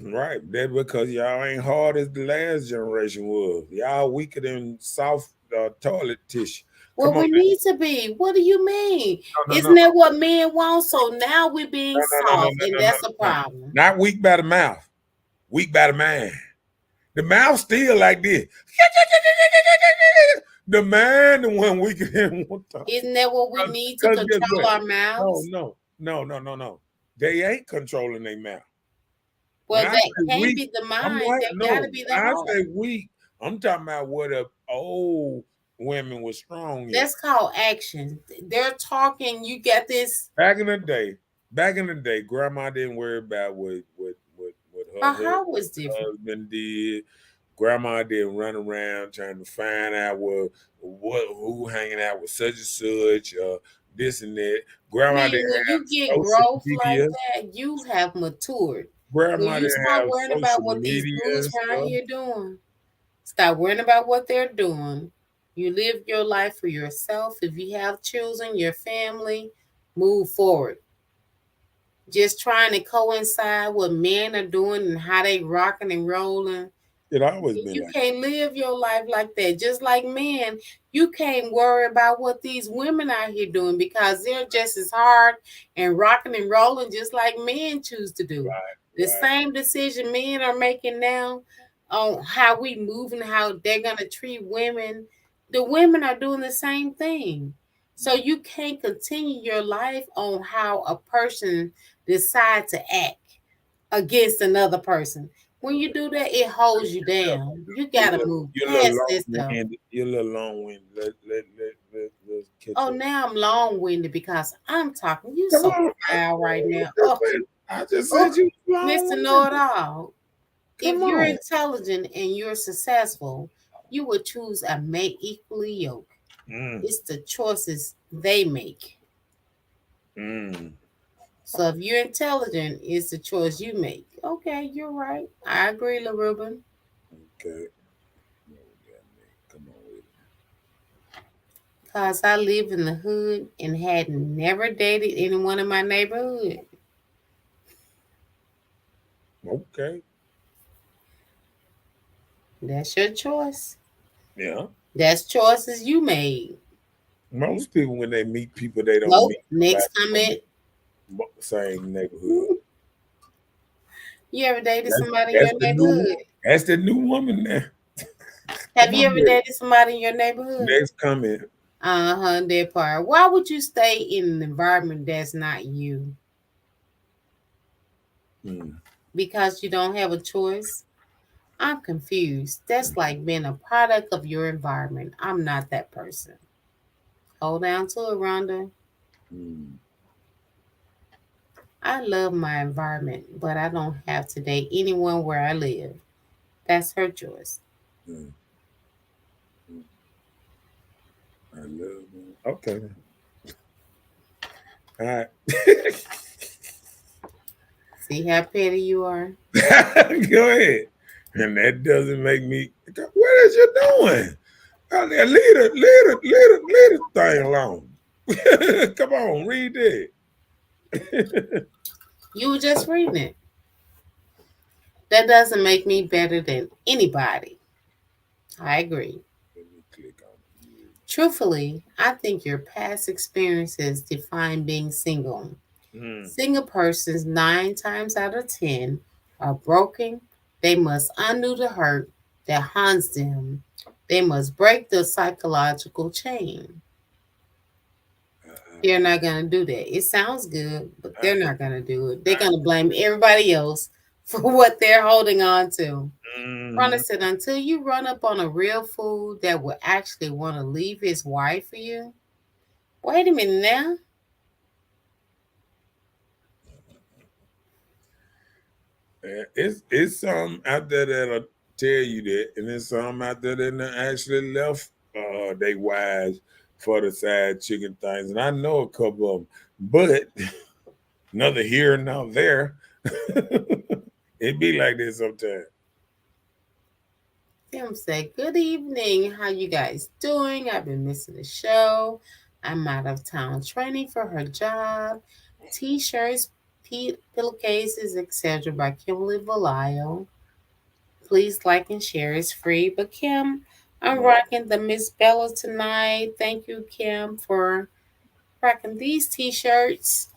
Right. That's because y'all ain't hard as the last generation was. Y'all weaker than soft toilet tissue. Well, we need to be. What do you mean? Isn't that what men want? So now we're being soft, and that's a problem. Not weak by the mouth. Weak by the mind. The mouth still like this. The man, the one weaker than one time. Isn't that what we need to control our mouths? No. They ain't controlling their mouth. Well, that can't be the mind. That gotta be the heart. I say weak. I'm talking about what the old women was strong. That's called action. They're talking. You get this. Back in the day, grandma didn't worry about what her husband did. Grandma didn't run around trying to find out who hanging out with such and such, this and that. Grandma didn't have when you get growth like that, you have matured. Grandma when you start worrying about what these dudes around here doing, stop worrying about what they're doing. You live your life for yourself. If you have children, your family, move forward. Just trying to coincide what men are doing and how they rocking and rolling. It always been you can't live your life like that. Just like men, you can't worry about what these women out here doing because they're just as hard and rocking and rolling just like men choose to do. The same decision men are making now on how we move and how they're going to treat women. The women are doing the same thing. So you can't continue your life on how a person decides to act against another person. When you do that, it holds you down. You gotta move past this stuff. You're a little long-winded. Now I'm long-winded because I'm talking. You so foul right now. Oh. I just said you was Mr. wrong. Know-it-all. If Come you're on. intelligent and you're successful, you would choose a mate equally yoked. Mm, It's the choices they make. mm. So if you're intelligent, it's the choice you make. Okay, you're right. I agree, LaRuben. Okay. Come on with it. Because I live in the hood and had never dated anyone in my neighborhood. Okay. That's your choice. Yeah. That's choices you made. Most people, when they meet people, they don't Nope. meet Next nobody comment. from the same neighborhood. You ever dated That's, somebody in that's your the new. neighborhood? That's the new woman there. Have Come you on ever with it. dated somebody in your neighborhood? Next comment. Uh-huh, that part. Why would you stay in an environment that's not you? Mm. Because you don't have a choice? I'm confused. That's like being a product of your environment. I'm not that person. Hold down to it, Rhonda. Mm. I love my environment, but I don't have to date anyone where I live. That's her choice. Mm. Mm. I love it. Okay. All right. See how petty you are? Go ahead. And that doesn't make me. What is you doing? Leave the thing alone. Come on, read it. You were just reading it. That doesn't make me better than anybody. I agree. Let me click on you. Truthfully, I think your past experiences define being single. Mm. Single persons, 9 times out of 10, are broken. They must undo the hurt that haunts them. They must break the psychological chain. They're not going to do that. It sounds good, but they're not going to do it. They're going to blame everybody else for what they're holding on to. Rhonda said, until you run up on a real fool that will actually want to leave his wife for you. Wait a minute now. It's some out there that'll tell you that, and there's some out there that actually left they wives for the side chicken things, and I know a couple of them, but neither here nor there. It be like this sometimes. Tim said, good evening. How you guys doing? I've been missing the show. I'm out of town training for her job. T-shirts, pillowcases, etc. by Kimberly Vallejo. Please like and share. It's free. But Kim, I'm rocking the Miss Bella tonight. Thank you, Kim, for rocking these T-shirts.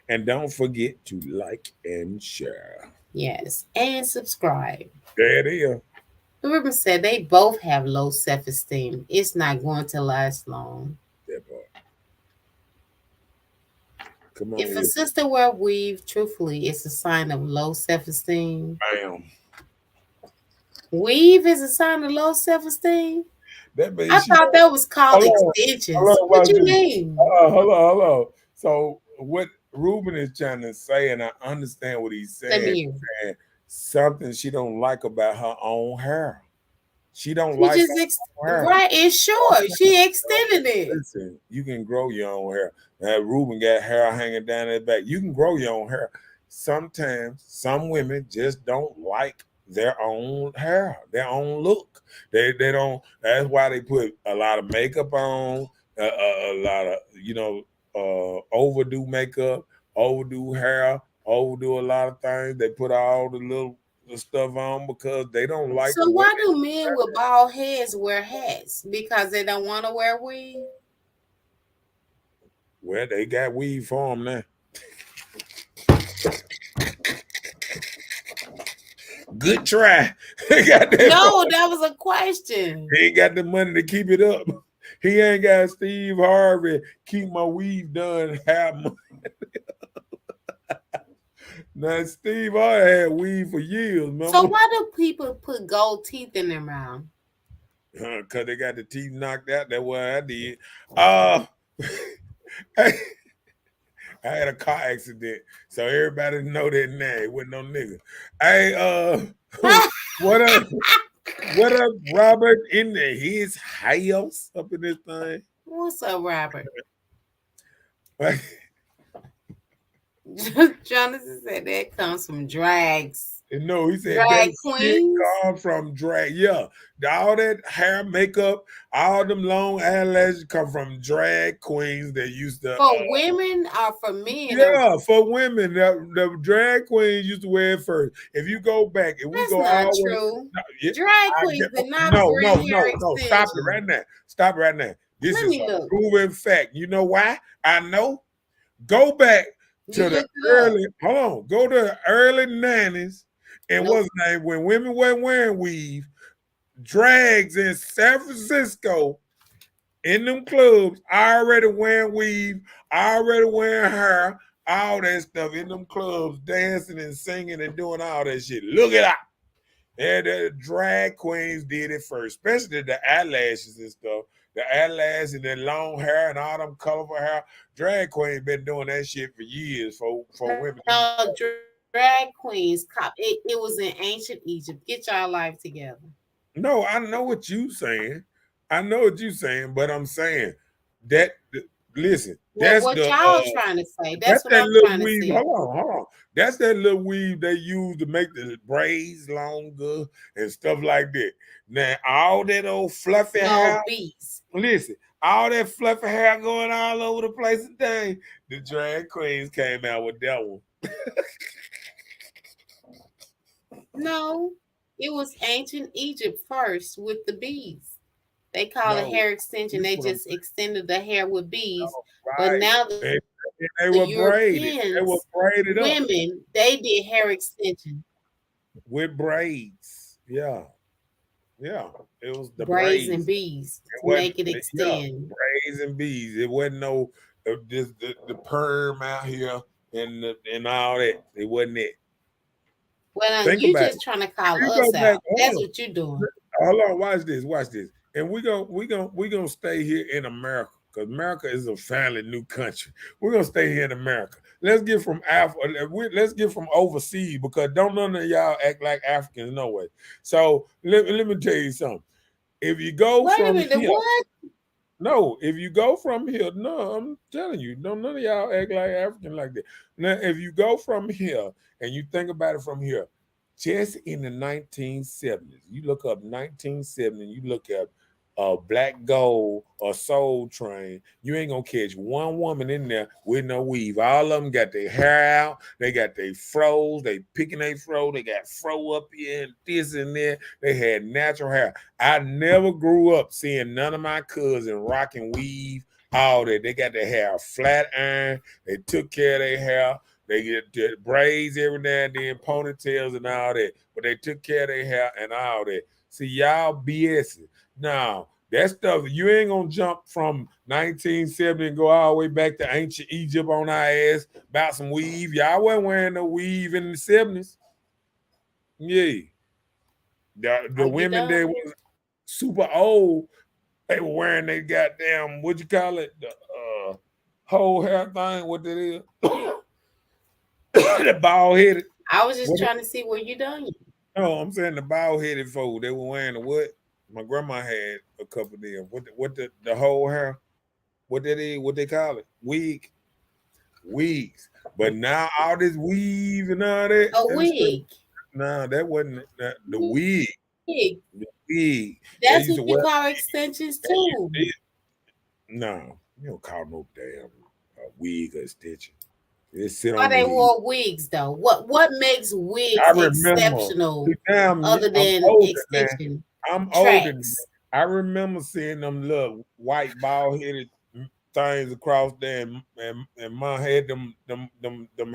And don't forget to like and share. Yes, and subscribe. There it is. The Ruben said they both have low self-esteem. It's not going to last long. That part. Come on. If a sister wear weave, truthfully, it's a sign of low self-esteem. Bam. Weave is a sign of low self-esteem? That means I thought that was called extensions. What you mean? Hello. So what Ruben is trying to say, and I understand what he's Let me saying, hear. something she don't like about her own hair. She don't She like just her hair. right, it's short. She extended it. Listen, you can grow your own hair. Ruben got hair hanging down his back. You can grow your own hair. Sometimes some women just don't like their own hair, their own look. They don't. That's why they put a lot of makeup on, a lot of overdo makeup, overdo hair, overdo a lot of things. They put all the stuff on because they don't like. So why do men with bald heads wear hats? Because they don't want to wear weave? Well, they got weave for them now. Good try. That was a question. He ain't got the money to keep it up. He ain't got Steve Harvey keep my weave done half money. Now Steve Harvey had weave for years. Remember? So why do people put gold teeth in their mouth? Cause they got the teeth knocked out. That's what I did. I had a car accident, so everybody know that now. It wasn't no nigga. Hey, what up? What up, Robert? In his house up in this thing. What's up, Robert? Like, Jonathan said that comes from drags. no, he said Drag that shit queens? come from drag. Yeah, all that hair, makeup, all them long eyelashes come from drag queens that used to. For women or for men? Yeah, for women, the drag queens used to wear it first. If you go back, if we That's go not all the way, true. no, yeah, Drag I queens get- did not no, bring no, hair no, no. Stop it extensions. right now. Stop it right now. This Let is me a look. proven fact. You know why? I know. Go back to You the looked it up. early. Hold on. Go to the early 90s. And Nope. what's the name? When women weren't wearing weave, drags in San Francisco in them clubs, already wearing weave, already wearing hair, all that stuff in them clubs, dancing and singing and doing all that shit. Look it up. And the drag queens did it first, especially the eyelashes and stuff. The eyelashes and the long hair and all them colorful hair. Drag queens been doing that shit for years for women. No, drag queens. It was in ancient Egypt. Get y'all life together. No, I know what you saying. I know what you saying, but I'm saying that listen, that's what the y'all trying to say? That's what that I'm little trying to weave. say. Hold on. That's that little weave they use to make the braids longer and stuff like that. Now, all that old fluffy hair. Bees. Listen, all that fluffy hair going all over the place today. The drag queens came out with that one. No, it was ancient Egypt first with the bees. They call it hair extension. They just extended the hair with bees. But now they the were braided. They were braided up. women, they did hair extension with braids. Yeah. It was the braids and bees to make it extend. Braids and bees. It wasn't no the perm out here and all that. It wasn't it. Well, you just trying to call us out. That's what you're doing. Hold on, watch this. And we gonna stay here in America because America is a fairly new country. We're gonna stay here in America. Let's get from let's get from overseas because don't none of y'all act like Africans no way. So let me tell you something. If you go from here, what? No, if you go from here, no, I'm telling you, none of y'all act like African like that. Now, if you go from here and you think about it from here, just in the 1970s, you look up 1970, you look up Black Gold or Soul Train, you ain't gonna catch one woman in there with no weave. All of them got their hair out, they got their froze, they picking their fro, they got fro up here and this and there. They had natural hair. I never grew up seeing none of my cousins rocking weave, all that. They got their hair flat iron, they took care of their hair. They get braids every now and then, ponytails and all that, but they took care of their hair and all that. See, y'all BSing. Now, that stuff, you ain't gonna jump from 1970 and go all the way back to ancient Egypt on our ass about some weave. Y'all wasn't wearing no weave in the 70s. Yeah. The women that was super old, they were wearing their goddamn, what you call it? The whole hair thing, what that is? The bald headed. I was just trying to see where you done. No, I'm saying the bald headed folk. They were wearing the what? My grandma had a couple of them. What the whole hair? What that is? What they call it? Wigs. But now all this weave and all that. A wig. No, that wasn't the wig. The wig. That's what you call extensions too. No, you don't call no damn wig or extension. Why they wore wigs though? What makes wigs exceptional other than extension? I'm older. I remember seeing them little white bald headed things across there, and my had them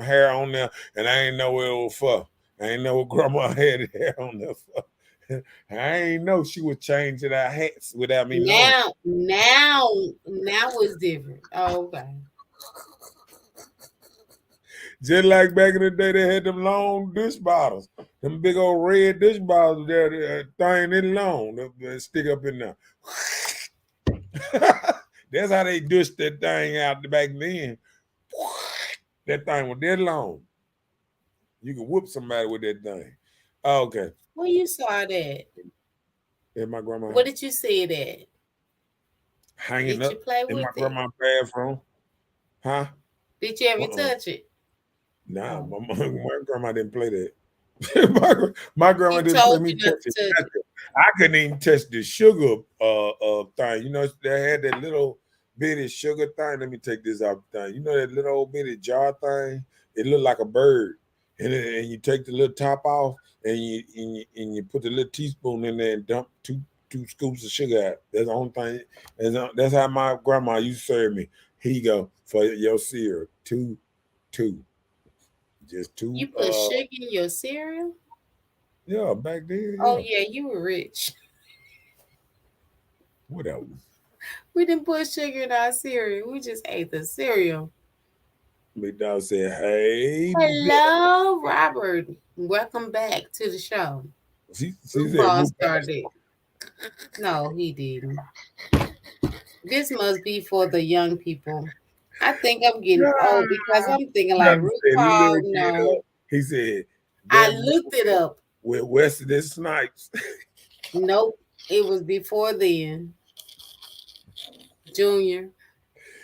hair on there, and I ain't know what it was for. I ain't know what grandma had hair on there for. I ain't know she was changing our hats without me knowing. Now it's different. Oh, okay. Just like back in the day, they had them long dish bottles, them big old red dish bottles there, thing in long, that stick up in there. That's how they dished that thing out back then. That thing was that long. You can whoop somebody with that thing. Oh, okay. Where you saw that? In my grandma's What house. did you see it at? Hanging Did you up play in my with it? grandma's bathroom. Huh? Did you ever Uh-uh. touch it? Nah, Oh. my grandma didn't play that. my grandma She didn't play told me you not touching to touch it. nothing. I couldn't even touch the sugar thing. You know, they had that little bitty sugar thing. Let me take this out the thing. You know that little old bitty jar thing? It looked like a bird. And you take the little top off and you put the little teaspoon in there and dump two scoops of sugar out. That's the only thing. That's how my grandma used to serve me. Here you go for your cereal. Two. Just two. You put sugar in your cereal? Yeah, back then, Oh yeah. yeah, you were rich. Whatever. We didn't put sugar in our cereal. We just ate the cereal. McDowell said, "Hey, Hello, Robert. Welcome back to the show. she said, RuPaul Rupa. started. No, he didn't. This must be for the young people. I think I'm getting old because I'm thinking like Brother said, RuPaul. look it No, up. He said, I that looked it up. with Wesley Snipes. Nope, it was before then. Junior.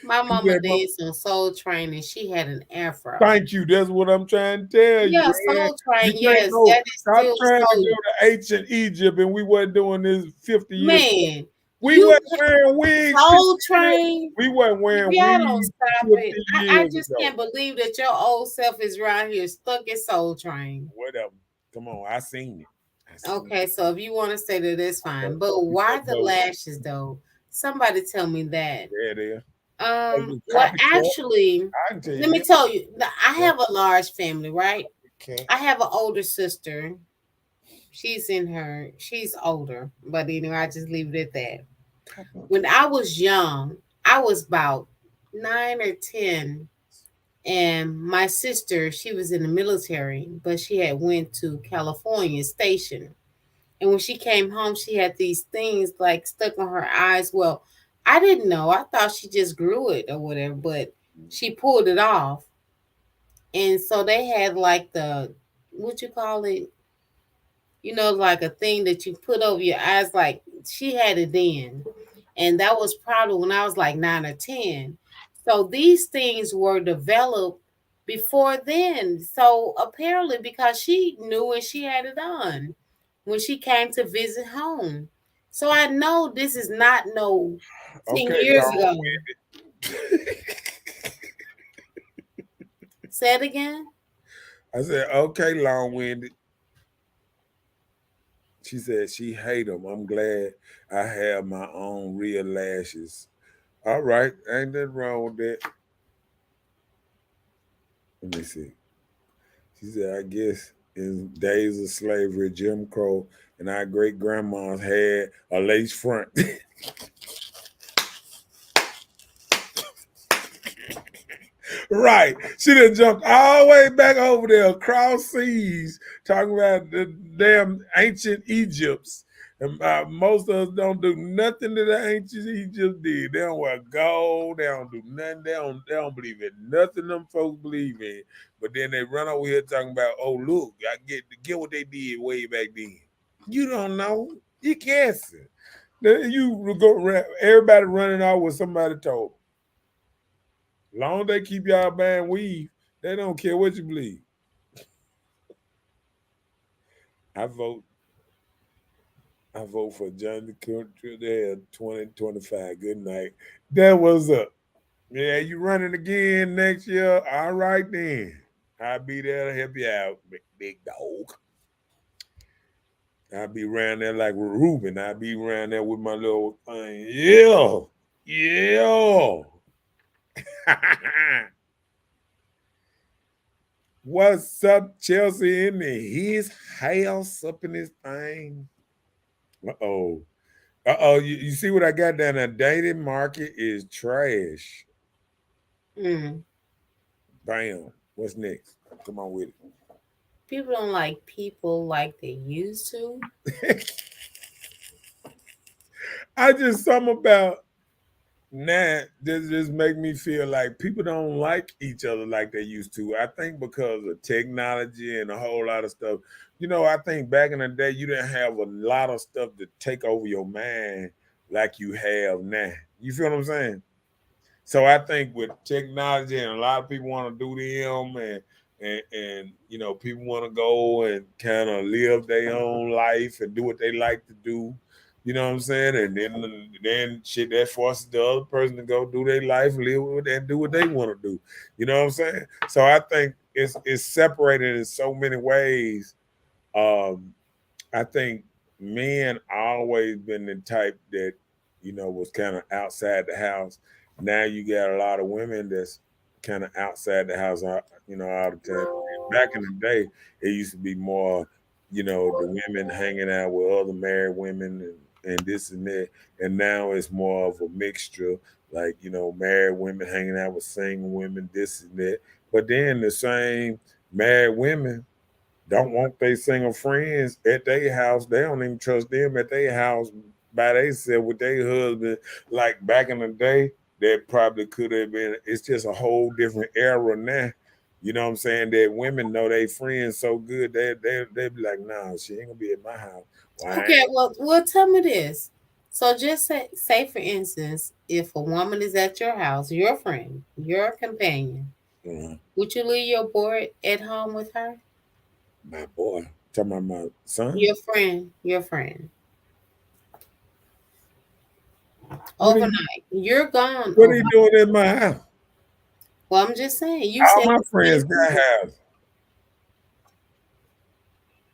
My He mama said, did some soul training. She had an afro. thank you. That's what I'm trying to tell you, Yeah, man. soul train. You can't Yes, go. that is Stop still trying to go soul. to ancient Egypt and we wasn't doing this 50 years. Man, We you wasn't wearing wigs 50 soul years. train. We wasn't If wearing y'all don't wigs stop 50 it, I years just ago. can't believe that your old self is around here stuck in Soul Train. Whatever. Come on, I seen it. Okay, so if you want to say that, it's fine. But You why said the no. lashes though? Somebody tell me that. There it is. You Well, copycat. actually, I can tell let you me this. tell you, I have a large family, right? Okay. I have an older sister. She's older, but I just leave it at that. When I was young, I was about 9 or 10, and my sister, she was in the military, but she had went to California station. And when she came home, she had these things like stuck on her eyes. Well, I didn't know. I thought she just grew it or whatever, but she pulled it off. And so they had like what you call it, like a thing that you put over your eyes. Like she had it then. And that was probably when I was like 9 or 10. So these things were developed before then. So apparently, because she knew and she had it on when she came to visit home. So I know this is not no 10 Okay, years long. ago. Say it again. I said, okay, long winded. She said she hate them. I'm glad I have my own real lashes. All right, ain't nothing wrong with that. Let me see. She said, I guess in days of slavery, Jim Crow, and our great grandmas had a lace front. Right. She done jumped all the way back over there across seas talking about the damn ancient Egypts. And most of us don't do nothing that the ancient Egypts did. They don't wear gold. They don't do nothing. They don't believe in nothing them folks believe in. But then they run over here talking about, oh, look, I get what they did way back then. You don't know. You guessing. You go around, everybody running out with somebody told them. Long as they keep y'all buying weave, they don't care what you believe. I vote. I vote for Johnny Country there 2025. Good night. That was up. Yeah, you running again next year? All right then. I'll be there to help you out, big dog. I'll be around there like Ruben. I'll be around there with my little thing. Yeah. Yeah. What's up, Chelsea? In his house, up in his thing. Uh-oh. Uh-oh. You see what I got down there? Dating market is trash. Mm. Bam. What's next? Come on with People don't like people like they used to. it. I just something about Now this just make me feel like people don't like each other like they used to. I think because of technology and a whole lot of stuff. I think back in the day you didn't have a lot of stuff to take over your mind like you have now. You feel what I'm saying? So I think with technology and a lot of people want to do them and people want to go and kind of live their own life and do what they like to do. You know what I'm saying? And then shit that forces the other person to go do their life, live with it, and do what they want to do. You know what I'm saying? So I think it's separated in so many ways. Um, I think men always been the type that was kind of outside the house. Now you got a lot of women that's kind of outside the house, all the time. Back in the day, it used to be more, the women hanging out with other married women and this and that. And now it's more of a mixture, like married women hanging out with single women, this and that. But then the same married women don't want they single friends at their house. They don't even trust them at their house by themselves with their husband. Like back in the day, that probably could have been. It's just a whole different era now. You know what I'm saying? That women know they friends so good they be like, no, she ain't gonna be at my house. Why? Okay, well, tell me this. So just say for instance, if a woman is at your house, your friend, your companion, Mhm. would you leave your boy at home with her? My boy, talking about my son. Your friend, What are you, overnight. You're gone what are you overnight. doing at my house? Well, I'm just saying. You All said my the friends same got thing. houses.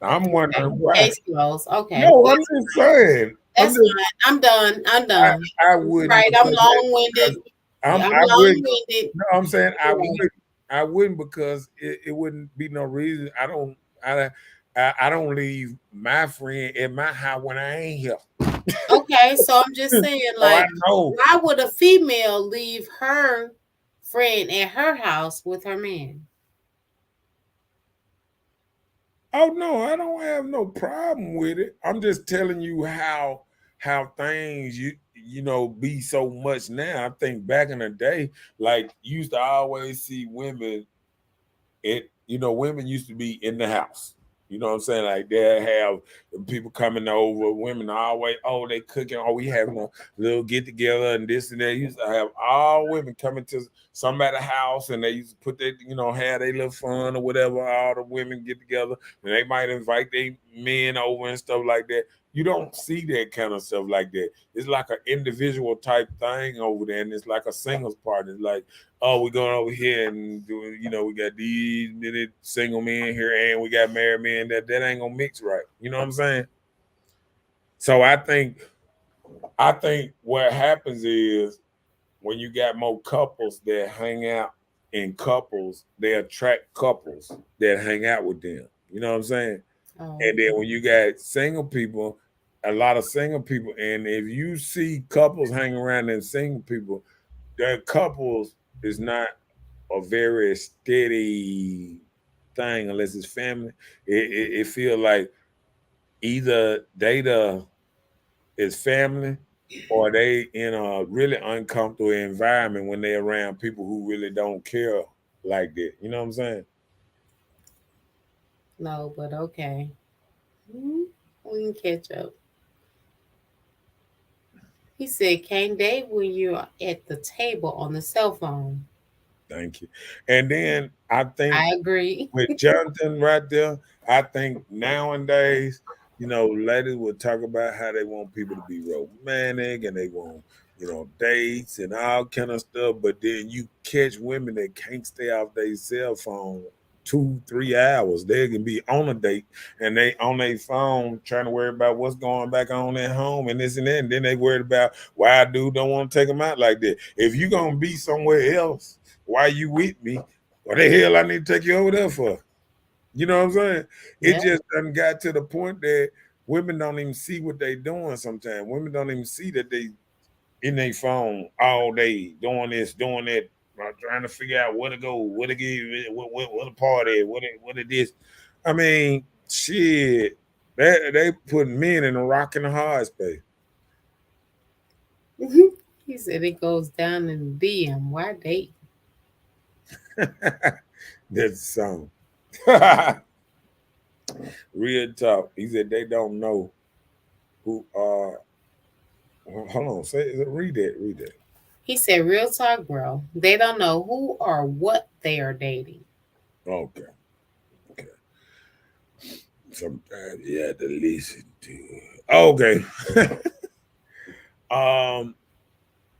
I'm Okay. wondering why. Case closed. Okay. No, Well, I'm just saying. I'm that's just fine. I'm done. I'm done. I wouldn't Right. I'm because long because winded. I'm I long would winded. no I'm saying Right. I wouldn't because it wouldn't be no reason. I don't leave my friend at my house when I ain't here. Okay. So I'm just saying, Oh, I like, know. why would a female leave her friend at her house with her man? Oh no, I don't have no problem with it. I'm just telling you how things be so much now. I think back in the day, like you used to always see women women used to be in the house. You know what I'm saying? Like they have people coming over, women always, oh, they cooking, oh, we having a little get together and this and that. You used to have all women coming to somebody's house and they used to put their, have their little fun or whatever. All the women get together and they might invite their men over and stuff like that. You don't see that kind of stuff like that. It's like an individual type thing over there, and it's like a singles party. It's like, oh, we're going over here and doing, we got these minute single men here and we got married men. That ain't gonna mix right. You know what I'm saying? So I think what happens is when you got more couples that hang out in couples, they attract couples that hang out with them. You know what I'm saying? Oh, And then when you got single people, a lot of single people, and if you see couples hang around them single people, their couples is not a very steady thing unless it's family. It feel like either they is family or they in a really uncomfortable environment when they're around people who really don't care like that. You know what I'm saying? no, but okay. Mhm. We can catch up. He said, can't date when you're at the table on the cell phone. Thank you. And then I think I agree. with Jonathan right there, I think nowadays, ladies will talk about how they want people to be romantic and they want, dates and all kind of stuff. But then you catch women that can't stay off their cell phone 2, 3 hours. They can be on a date and they on their phone trying to worry about what's going back on at home and this and that. And then they worried about why a dude don't want to take them out like that. If you gonna be somewhere else, why you with me? What the hell I need to take you over there for? You know what I'm saying? It Yeah. just done got to the point that women don't even see what they doing sometimes. Women don't even see that they in their phone all day doing this, doing that, trying to figure out where to go, where to give, what to party, what it is. I mean, shit, they put men in a rock and a hard space. Mhm. He said it goes down in the DM. Why date? That's a song. Real talk. He said they don't know who are. Hold on. Read that. Read that. He said, real talk, bro. They don't know who or what they are dating. Okay. Okay. Sometimes you have to listen to it. Okay.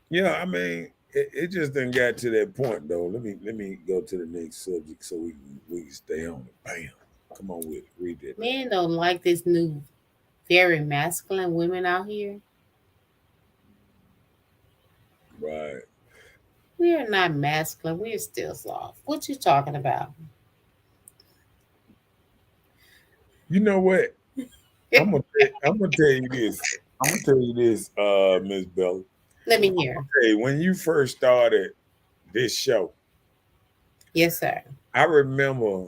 Yeah, I mean, it just didn't get to that point though. Let me go to the next subject so we can stay on it. Bam. Come on with it. Read that. Men don't like this new, very masculine women out here. Right. We are not masculine. We are still soft. What you talking about? You know what? I'm gonna tell you this. I'm gonna tell you this, Miss Bella. Let me hear. Hey, when you first started this show, Yes, sir. I remember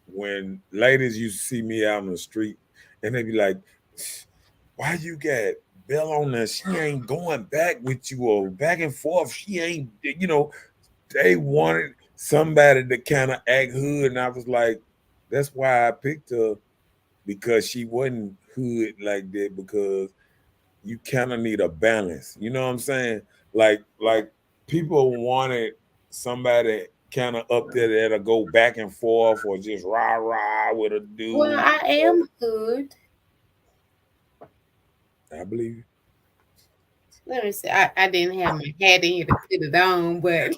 when ladies used to see me out on the street and they'd be like, why you got Bella on there? She ain't going back with you or back and forth. She ain't, they wanted somebody to kind of act hood. And I was like, that's why I picked her, because she wasn't hood like that, because you kind of need a balance. You know what I'm saying? Like people wanted somebody kind of up there that'll go back and forth or just rah rah with a dude. Well, I am hood. I believe you. Let me see. I didn't have my hat in here to put it on, but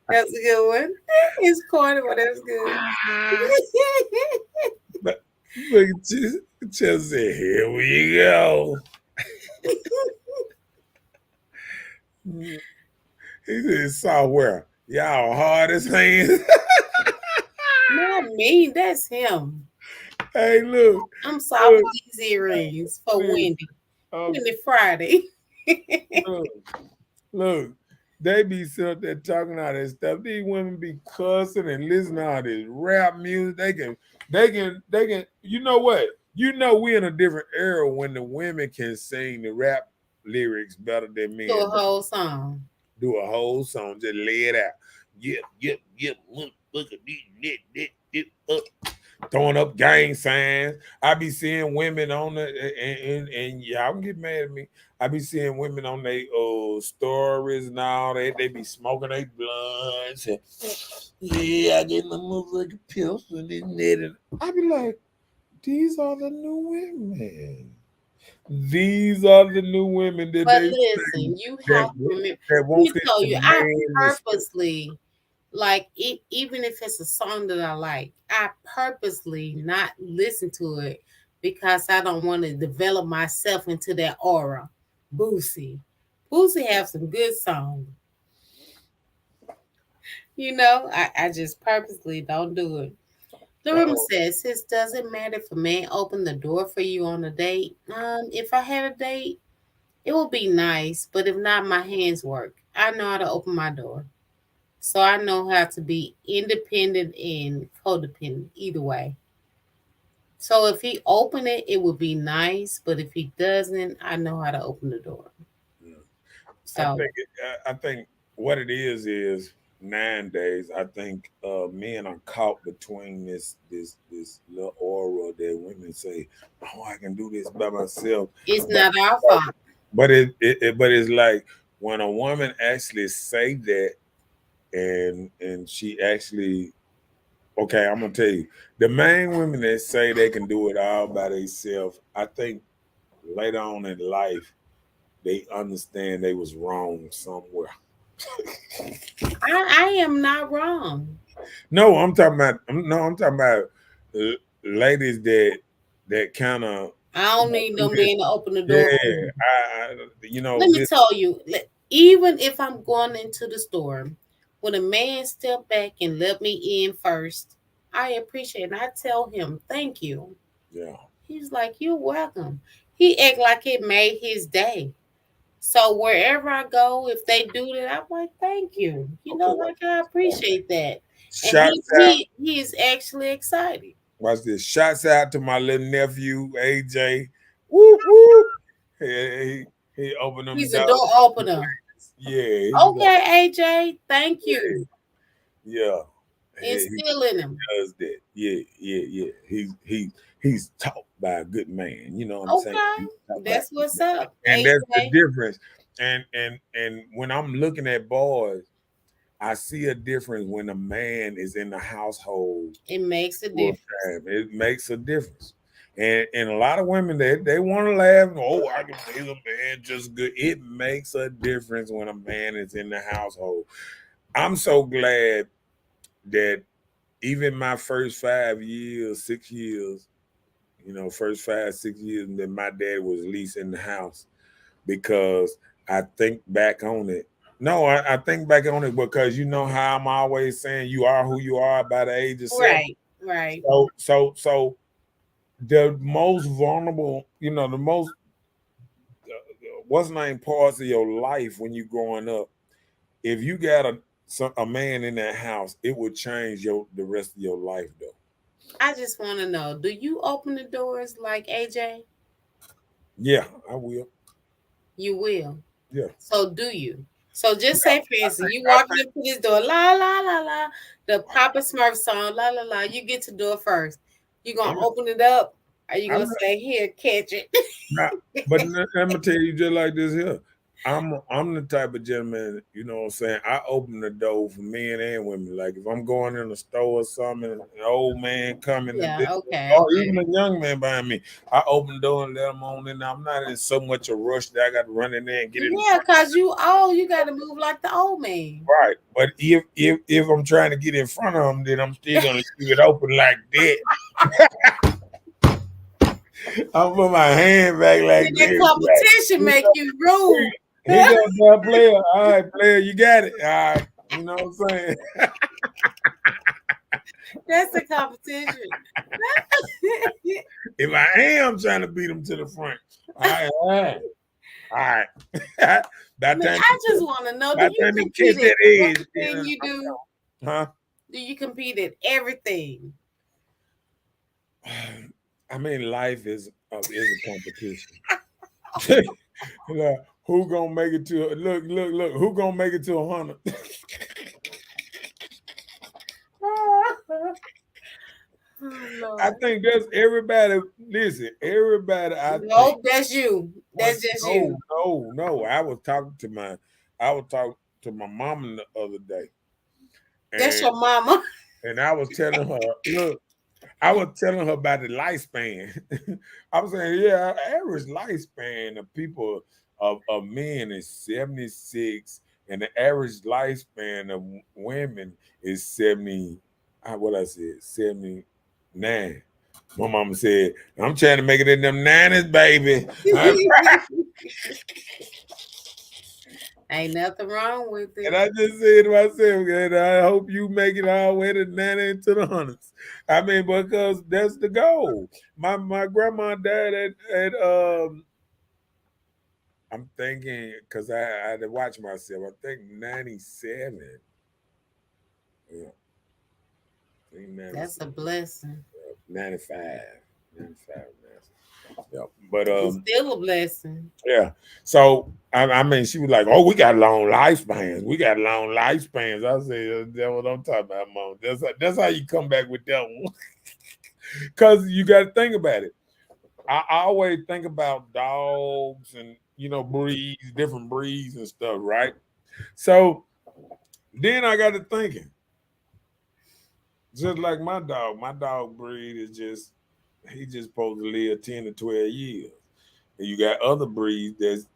that's a good one. It's corny, but that's good. But look at you, just say, here we go. He said, somewhere. Y'all hard as hands. Not me, that's him. Hey, look. I'm soft with these earrings for Wendy. Wendy Friday. Look, they be sitting there talking all this stuff. These women be cussing and listening to all this rap music. They can. You know what? You know we're in a different era when the women can sing the rap lyrics better than men. Do a whole song. Do a whole song. Just lay it out. Yep. Look at this. Throwing up gang signs. I be seeing women on the and y'all can get mad at me. I be seeing women on their stories and all that. They be smoking their blunts. And, yeah, I get my motherfucking pills and this and that. I be like, these are the new women. These are the new women that but they listen, you have to remember. Let me tell you, I purposely, like, even if it's a song that I like, I purposely not listen to it because I don't want to develop myself into that aura. Boosie have some good songs. I just purposely don't do it. Lorima says, "Sis, does it matter if a man open the door for you on a date? If I had a date, it would be nice, but if not, my hands work. I know how to open my door. So I know how to be independent and codependent either way. So if he open it, it would be nice, but if he doesn't, I know how to open the door." So I think what it is 9 days. I think men are caught between this little aura that women say, "Oh, I can do this by myself." It's not our fault. But it's like when a woman actually say that, and she actually, okay, I'm gonna tell you, the main women that say they can do it all by themselves, I think later on in life they understand they was wrong somewhere. I am not wrong. No, I'm talking about ladies that kind of. I don't need no man to open the door. Yeah, Let me tell you, even if I'm going into the store, when a man step back and let me in first, I appreciate it. And I tell him, thank you. Yeah. He's like, you're welcome. He act like it made his day. So wherever I go, if they do that, I'm like, thank you. I appreciate that. And he is actually excited. Watch this. Shots out to my little nephew, AJ. Woo woo. He opened them He's a doors. door opener. Yeah, he Okay, AJ. Thank yeah, you. yeah. He Instilling him. does that. Yeah, yeah, yeah. He's taught by a good man. You know what I'm saying? Okay. He's taught by a That's good what's man. up, And that's the AJ. difference. And when I'm looking at boys, I see a difference when a man is in the household It makes a full difference. time. It makes a difference. And a lot of women they want to laugh. Oh, I can be the man just good. It makes a difference when a man is in the household. I'm so glad that even my first 5 years, 6 years, first 5, 6 years that my dad was at least in the house because I think back on it. No, I think back on it because you know how I'm always saying you are who you are by the age of 7. Right, right. So the most vulnerable, the most what's name parts of your life when you growing up. If you got a man in that house, it would change the rest of your life though. I just want to know, do you open the doors like AJ? Yeah, I will. You will. Yeah. So do you? So just say, for instance, you I walking up to this door, la la la la, the Papa Smurf song, la la la. You get to the door first. You gonna I'm, open it up? Are you I'm gonna say, "Here, catch it"? not, but let me tell you just like this here. I'm the type of gentleman, you know what I'm saying? I open the door for men and women. Like if I'm going in a store or something and an old man coming to Yeah. this, Okay. or Okay. even a young man behind me, I open the door and let them on in. I'm not in so much a rush that I got to run in there and get in the Yeah, front. cause you old, you got to move like the old man. Right. But if I'm trying to get in front of them, then I'm still gonna leave it open like that. I'll put my hand back like That this. competition Like, make you rude. he goes, that player. All right, player, you got it. All right. You know what I'm saying? That's a competition. If I am trying to beat him to the front, all right, all right. All right. By the time I just want to know: do by the you time he kiss compete at that edge, everything you do? huh? Do you compete at everything? I mean, life is a competition. Like, who gonna make it to look? Who gonna make it to 100? Oh, I Lord. think that's everybody. Listen, everybody. I think. Nope, that's you. What? That's just No, you. no, no. I was talking to my mama the other day, That's and your mama. I was telling her, look, I was telling her about the lifespan. I was saying, yeah, average lifespan of people of men is 76, and the average lifespan of women is 70. What I said, 79. My mama said, I'm trying to make it in them 90s, baby. Ain't nothing wrong with And it. I just said to myself, and I hope you make it all the way to 90 into the hundreds. I mean, because that's the goal. My grandma died at I'm thinking because I had to watch myself. I think 97. Yeah, I think That's a 97, blessing. 95. 95. Yeah. But It's still a blessing. yeah. So I mean, she was like, "Oh, we got long lifespans. We got long lifespans." I said, "That's what I'm talking about, Mom. That's how you come back with that one." Because you got to think about it. I always think about dogs and breeds, different breeds and stuff, right? So then I got to thinking, just like my dog breed is just he just supposed to live 10 to 12 years. And you got other breeds that's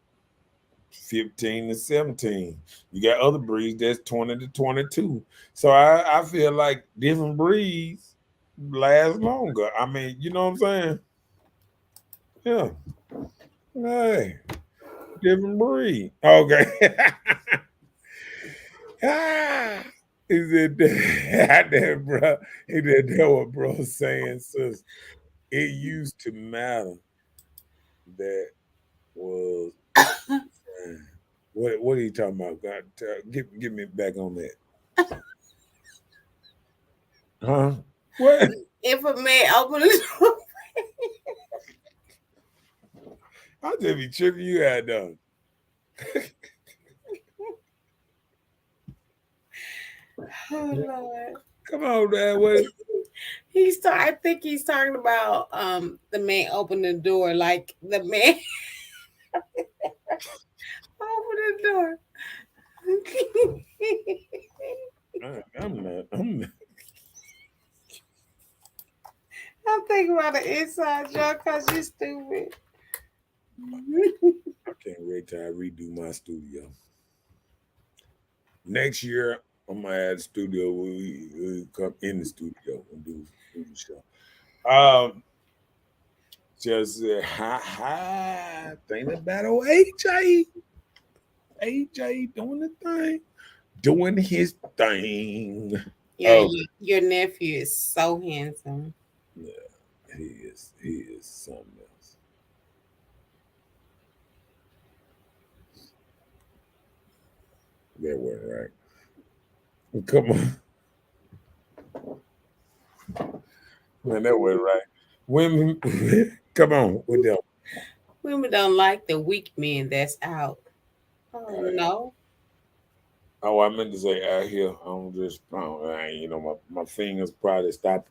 15 to 17. You got other breeds that's 20 to 22. So I feel like different breeds last longer. I mean, you know what I'm saying? Yeah. Hey, different breed. Okay. Ah, he said that, bro. He said that what bro saying, sis. It used to matter that was what are you talking about? God, get me back on that. Huh? What? If a man open the door, I'll just be tripping you out though. Oh Lord. Come on, man. What? I think he's talking about the man opened the door, like the man opened the door. I'm not. I'm not. I'm thinking about an inside joke because you're stupid. I can't wait till I redo my studio. Next year, I'm gonna add a studio. We come in the studio and do the show. Just thinking about AJ doing the thing, doing his thing. Yeah, your nephew is so handsome. Yeah, he is something else. That wasn't right. Come on, man, that wasn't right. Women, come on with them. Women don't like the weak men that's out. Oh no. Oh, I meant to say out here. I'm just, my fingers probably stop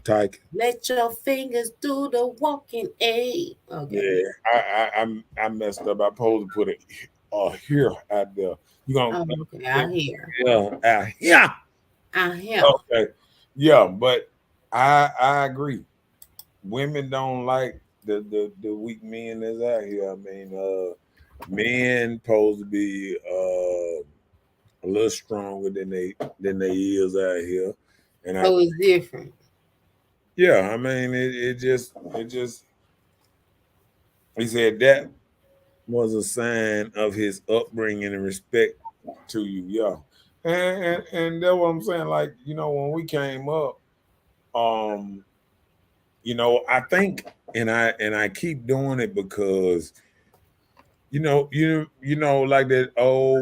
typing. Let your fingers do the walking. Okay. Yeah, I messed up. I supposed to put it here out there. You gonna Okay, out here. out here? Out here. Okay, yeah, but I agree. Women don't like the weak men that's out here. I mean, men supposed to be a little stronger than they is out here, and So it's different. yeah, I mean it just he said that was a sign of his upbringing and respect to you, yeah. And that's what I'm saying. Like, when we came up, um, I think and I keep doing it because like that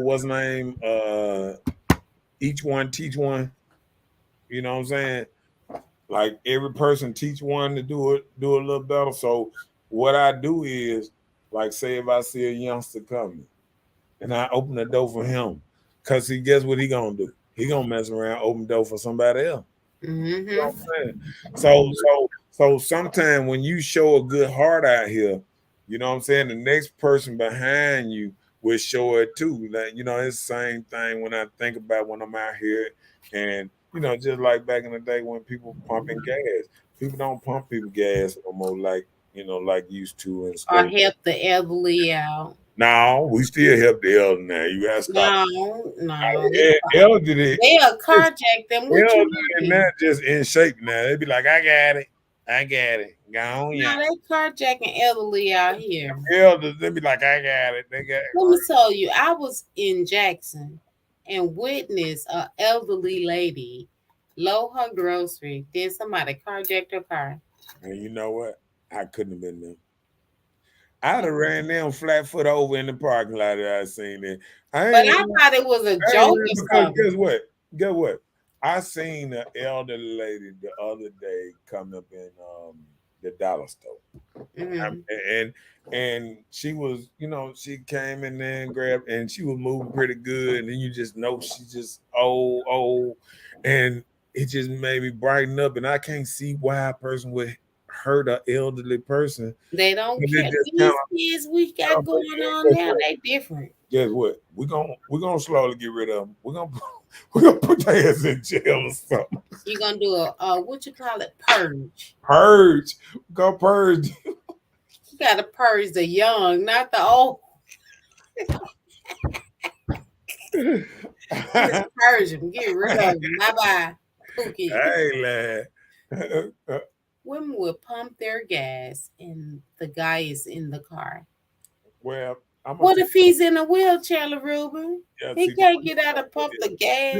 what's name? Each one teach one. You know what I'm saying? Like every person teach one to do a little better. So what I do is, like, say if I see a youngster coming and I open the door for him, cause he guess what he gonna do? He gonna mess around, open the door for somebody else. Mm-hmm. You know what I'm saying? So sometimes when you show a good heart out here, you know what I'm saying, the next person behind you will show it too. Like, it's the same thing when I think about when I'm out here, and just like back in the day when people pumping gas, people don't pump people gas no more like used to and Or stuff. help the elderly out. No, we still help the elder now. You gotta stop. No. Elderly, They'll carjack them. What you elderly mean? now just in shape now. They be like, I got it. Go on, No, yeah. they carjacking elderly out here. Elders, they be like, I got it. They got Let me tell you, I was in Jackson and witnessed an elderly lady load her grocery. Then somebody carjacked her car. And you know what? I couldn't have been them. I'd have ran them flat foot over in the parking lot that I seen it. But I thought it was a joke or Because something. Guess what? I seen an elderly lady the other day come up in the dollar store. Mm-hmm. And she was, she came in there and grabbed, and she was moving pretty good, and then you just know she just old, and it just made me brighten up, and I can't see why a person would hurt an elderly person. They don't And care. it just These kids we got going on now, they different. Guess what? We're gonna slowly get rid of them. We're gonna put their ass in jail or something. You're gonna do a what you call it, purge. Purge. Go purge. You gotta purge the young, not the old. Just purge them. Get rid of them. Bye-bye. Pookie. Hey, lad. Women will pump their gas and the guy is in the car. Well, what if he's in a wheelchair, LaRuben? Yeah, he can't get out and pump the gas.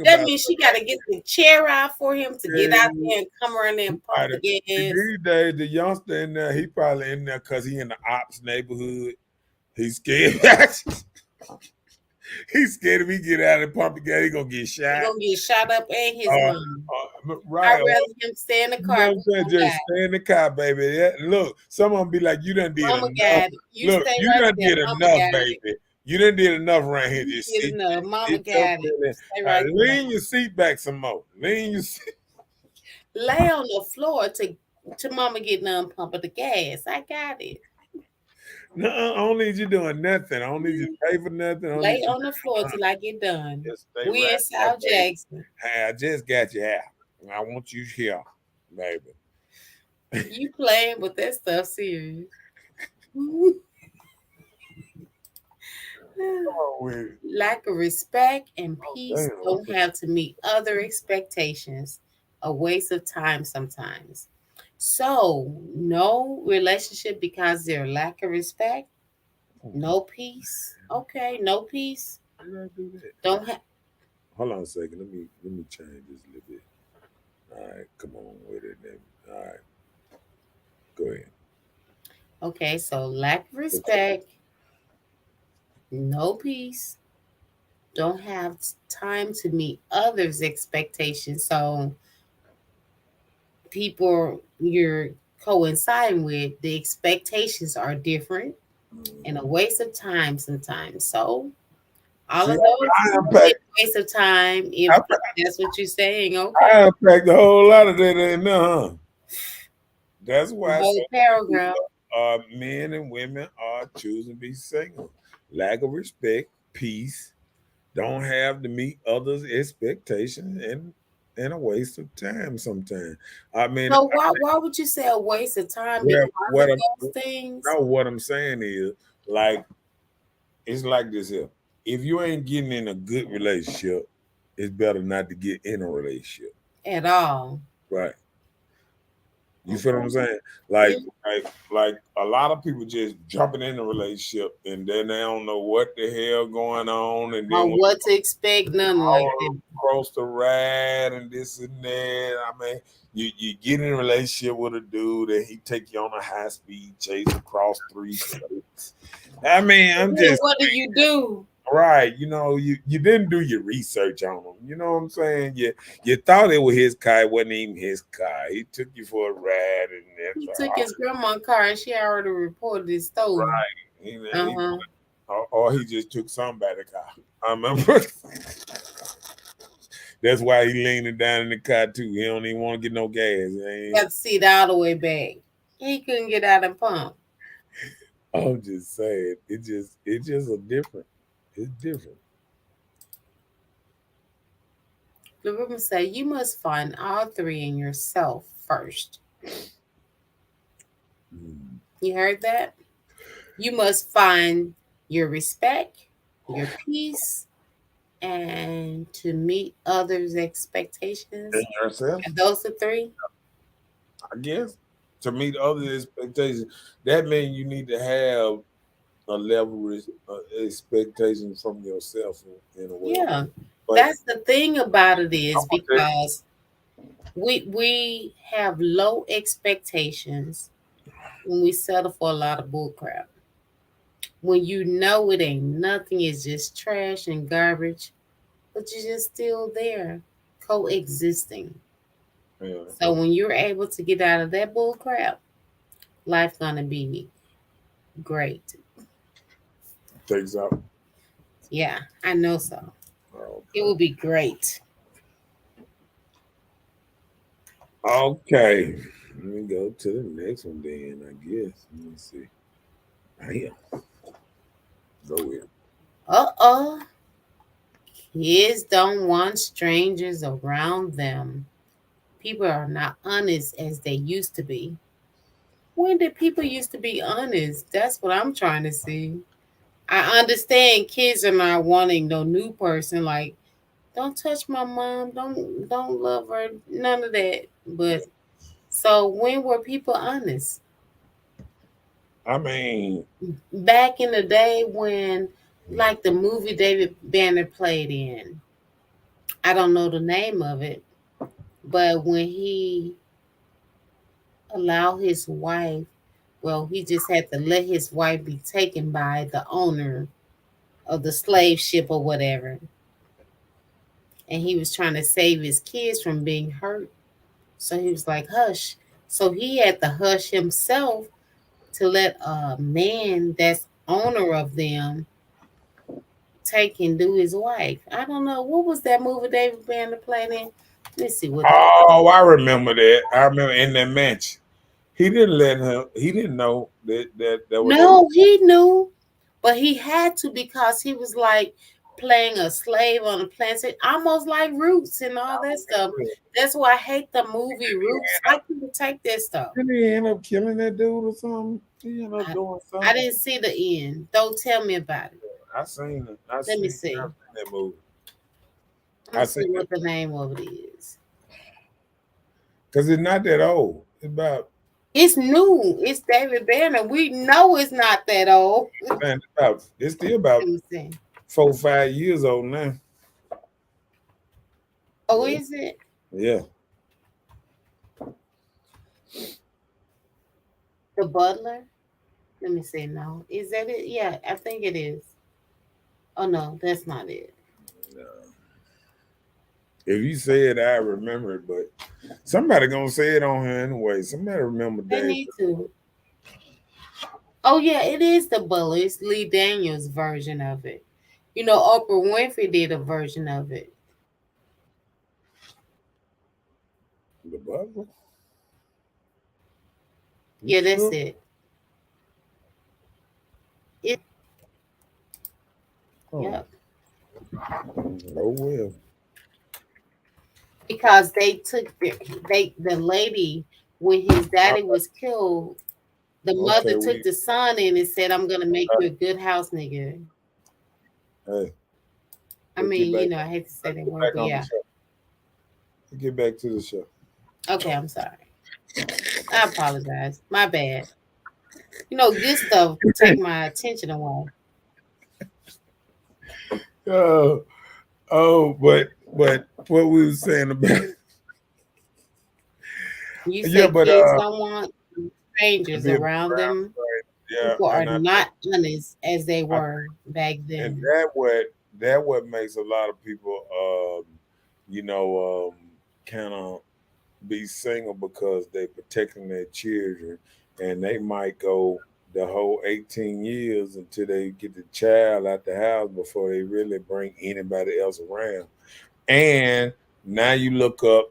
That means she got to get the chair out for him to get out there and come around there and pump the gas. These days, the youngster in there, he probably in there because he in the ops neighborhood. He's scared. He's scared if he get out and pump the gas, he gonna get He shot. gonna get shot up and his Uh, mom. right. I'd rather him stay in the You car. know what I'm saying? Just stay in the car, baby. Yeah, look, some of them be like, you done did Mama enough. got it. You Look, stay you right done there. did Mama enough, got it. baby. You done did enough around here. You Just did sit, enough. Mama sit your got it. feeling. Stay right there. Lean your seat back some more. Lean your seat. Lay on the floor to Mama get done pumping the gas. I got it. No, I don't need you doing nothing. I don't need you to pay for nothing. I don't Lay need you on the floor till I get done. just stay We right in there, South baby. Jackson. Hey, I just got you out. I want you here, baby. You playing with that stuff serious. Oh, wait. Lack of respect and peace damn. don't have to meet other expectations. A waste of time sometimes. So, no relationship because their lack of respect, no peace. Okay, no peace. How did I do that? Don't have. Hold on a second. Let me change this a little bit. All right, come on with it then. All right. Go ahead. Okay, so lack of respect, no peace, don't have time to meet others' expectations. So, people you're coinciding with, the expectations are different and a waste of time sometimes. So, all See, of those I is unpacked, a waste of time if I, that's what you're saying. I Okay, unpacked a whole lot of that in there, huh? That's the why whole paragraph. men and women are choosing to be single. Lack of respect, peace, don't have to meet others' expectations, and a waste of time sometimes. I mean, So why would you say a waste of time where, because what of I'm, those things? now what I'm saying is, like, it's like this here. If you ain't getting in a good relationship, it's better not to get in a relationship. At all. Right. You feel what I'm saying? Yeah. Like a lot of people just jumping in a relationship and then they don't know what the hell going on, and then Or when what to expect, nothing like all that. across the ride and this and that. I mean, you get in a relationship with a dude and he take you on a high speed chase across 3 states. I mean, I'm Then just what do you do? right. You know, you didn't do your research on him. You know what I'm saying? You thought it was his car. It wasn't even his car. He took you for a ride, and He that's took his grandma's car and she already reported it stolen. Uh-huh. or he just took somebody's car. I remember. That's why he leaning down in the car too. He don't even want to get no gas. Got to sit all the way back. He couldn't get out and pump. I'm just saying, it's just a different. It's different. The woman say you must find all three in yourself first. Mm. You heard that? You must find your respect, your peace, and to meet others' expectations. And yourself, And those are three. I guess, to meet other expectations, that means you need to have a level of expectation from yourself in a way. Yeah. But That's the thing about it I'm is gonna tell because we have low expectations when we settle for a lot of bull crap. When you know it ain't nothing, it's just trash and garbage, but you're just still there, coexisting. yeah, So when you're able to get out of that bull crap, life gonna be great. takes out. Yeah, I know so. It will be great. Okay. Let me go to the next one then, I guess. Let me see. Damn. Go with. Uh-oh. Kids don't want strangers around them. People are not honest as they used to be. When did people used to be honest? That's what I'm trying to see. I understand kids are not wanting no new person. Like, don't touch my mom. Don't love her. None of that. But so when were people honest? I mean, Back in the day when, like the movie David Banner played in, I don't know the name of it, but when he allowed his wife, well, he just had to let his wife be taken by the owner of the slave ship or whatever. And he was trying to save his kids from being hurt. So he was like, hush. So he had to hush himself to let a man that's owner of them take and do his wife. I don't know. What was that movie David Banner played in? Let's see what that Oh, I remember that. I remember in that match. He didn't let him. He didn't know that what they. No, he knew, but he had to because he was like playing a slave on a plantation, almost like Roots and all that stuff. That's why I hate the movie Roots. How can you take that stuff? Didn't he end up killing that dude or something? He ended up doing something. I didn't see the end. Don't tell me about it. I seen it. Let me see. That movie. I see what the name of it is. Because it's not that old. It's about. It's new. It's David Banner. We know it's not that old. Man, it's still about 4 or 5 years old now. Oh, is it? Yeah. The Butler? Let me see. No. Is that it? Yeah, I think it is. Oh, no, that's not it. No. If you say it, I remember it, but somebody gonna say it on here anyway. Somebody remember that. They need to. Oh, yeah, it is The Butler. It's Lee Daniels' version of it. You know, Oprah Winfrey did a version of it. The Butler? Yeah, that's it. Yep. Oh well. Because they took the lady when his daddy was killed, the mother took the son in and said, "I'm gonna make you a good house nigga." Hey. I mean, you know, I hate to say that word, but yeah. Get back to the show. Okay, I'm sorry. I apologize. My bad. You know, good stuff take my attention away. But what we were saying about you said kids don't want strangers around them. Right. Yeah, people are not honest as they were back then. And that what makes a lot of people kind of be single because they're protecting their children, and they might go the whole 18 years until they get the child out the house before they really bring anybody else around. And now you look up,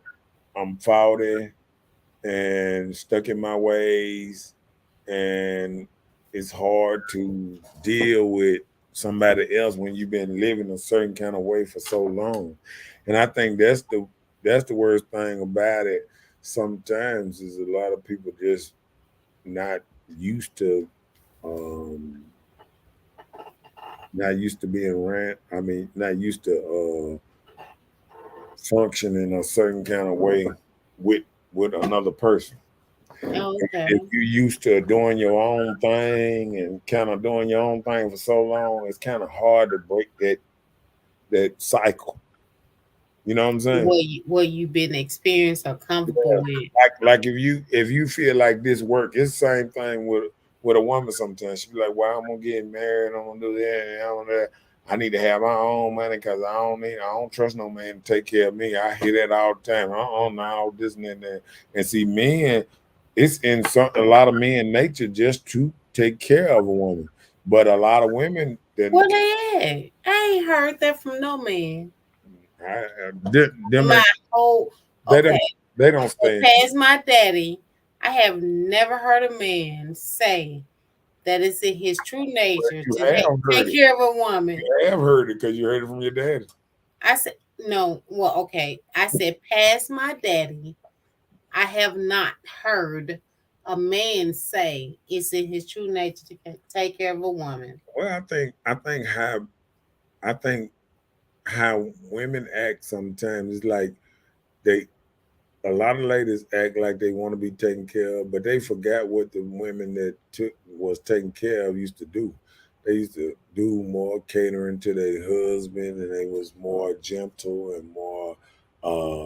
I'm 40 and stuck in my ways, and it's hard to deal with somebody else when you've been living a certain kind of way for so long. And I think that's the worst thing about it. Sometimes is a lot of people just not used to being around. I mean, not used to functioning a certain kind of way with another person. Oh, okay. If you're used to doing your own thing and kind of doing your own thing for so long, it's kind of hard to break that cycle. You know what I'm saying? What you've been experienced or comfortable with. Like if you feel like this work, it's the same thing with a woman sometimes. She be like, well, I'm gonna get married, I'm gonna do that, I need to have my own money because I don't trust no man to take care of me. I hear that all the time. Now this and that. And see, men, it's in a lot of men nature just to take care of a woman. But a lot of women where they at? I ain't heard that from no man. They don't stay. Past my daddy, I have never heard a man say that it's in his true nature to take care of a woman. You have heard it because you heard it from your daddy. I said no. Well, okay. I said past my daddy, I have not heard a man say it's in his true nature to take care of a woman. Well, I think how women act sometimes is like a lot of ladies act like they want to be taken care of, but they forgot what the women that was taken care of used to do. They used to do more catering to their husband, and they was more gentle and more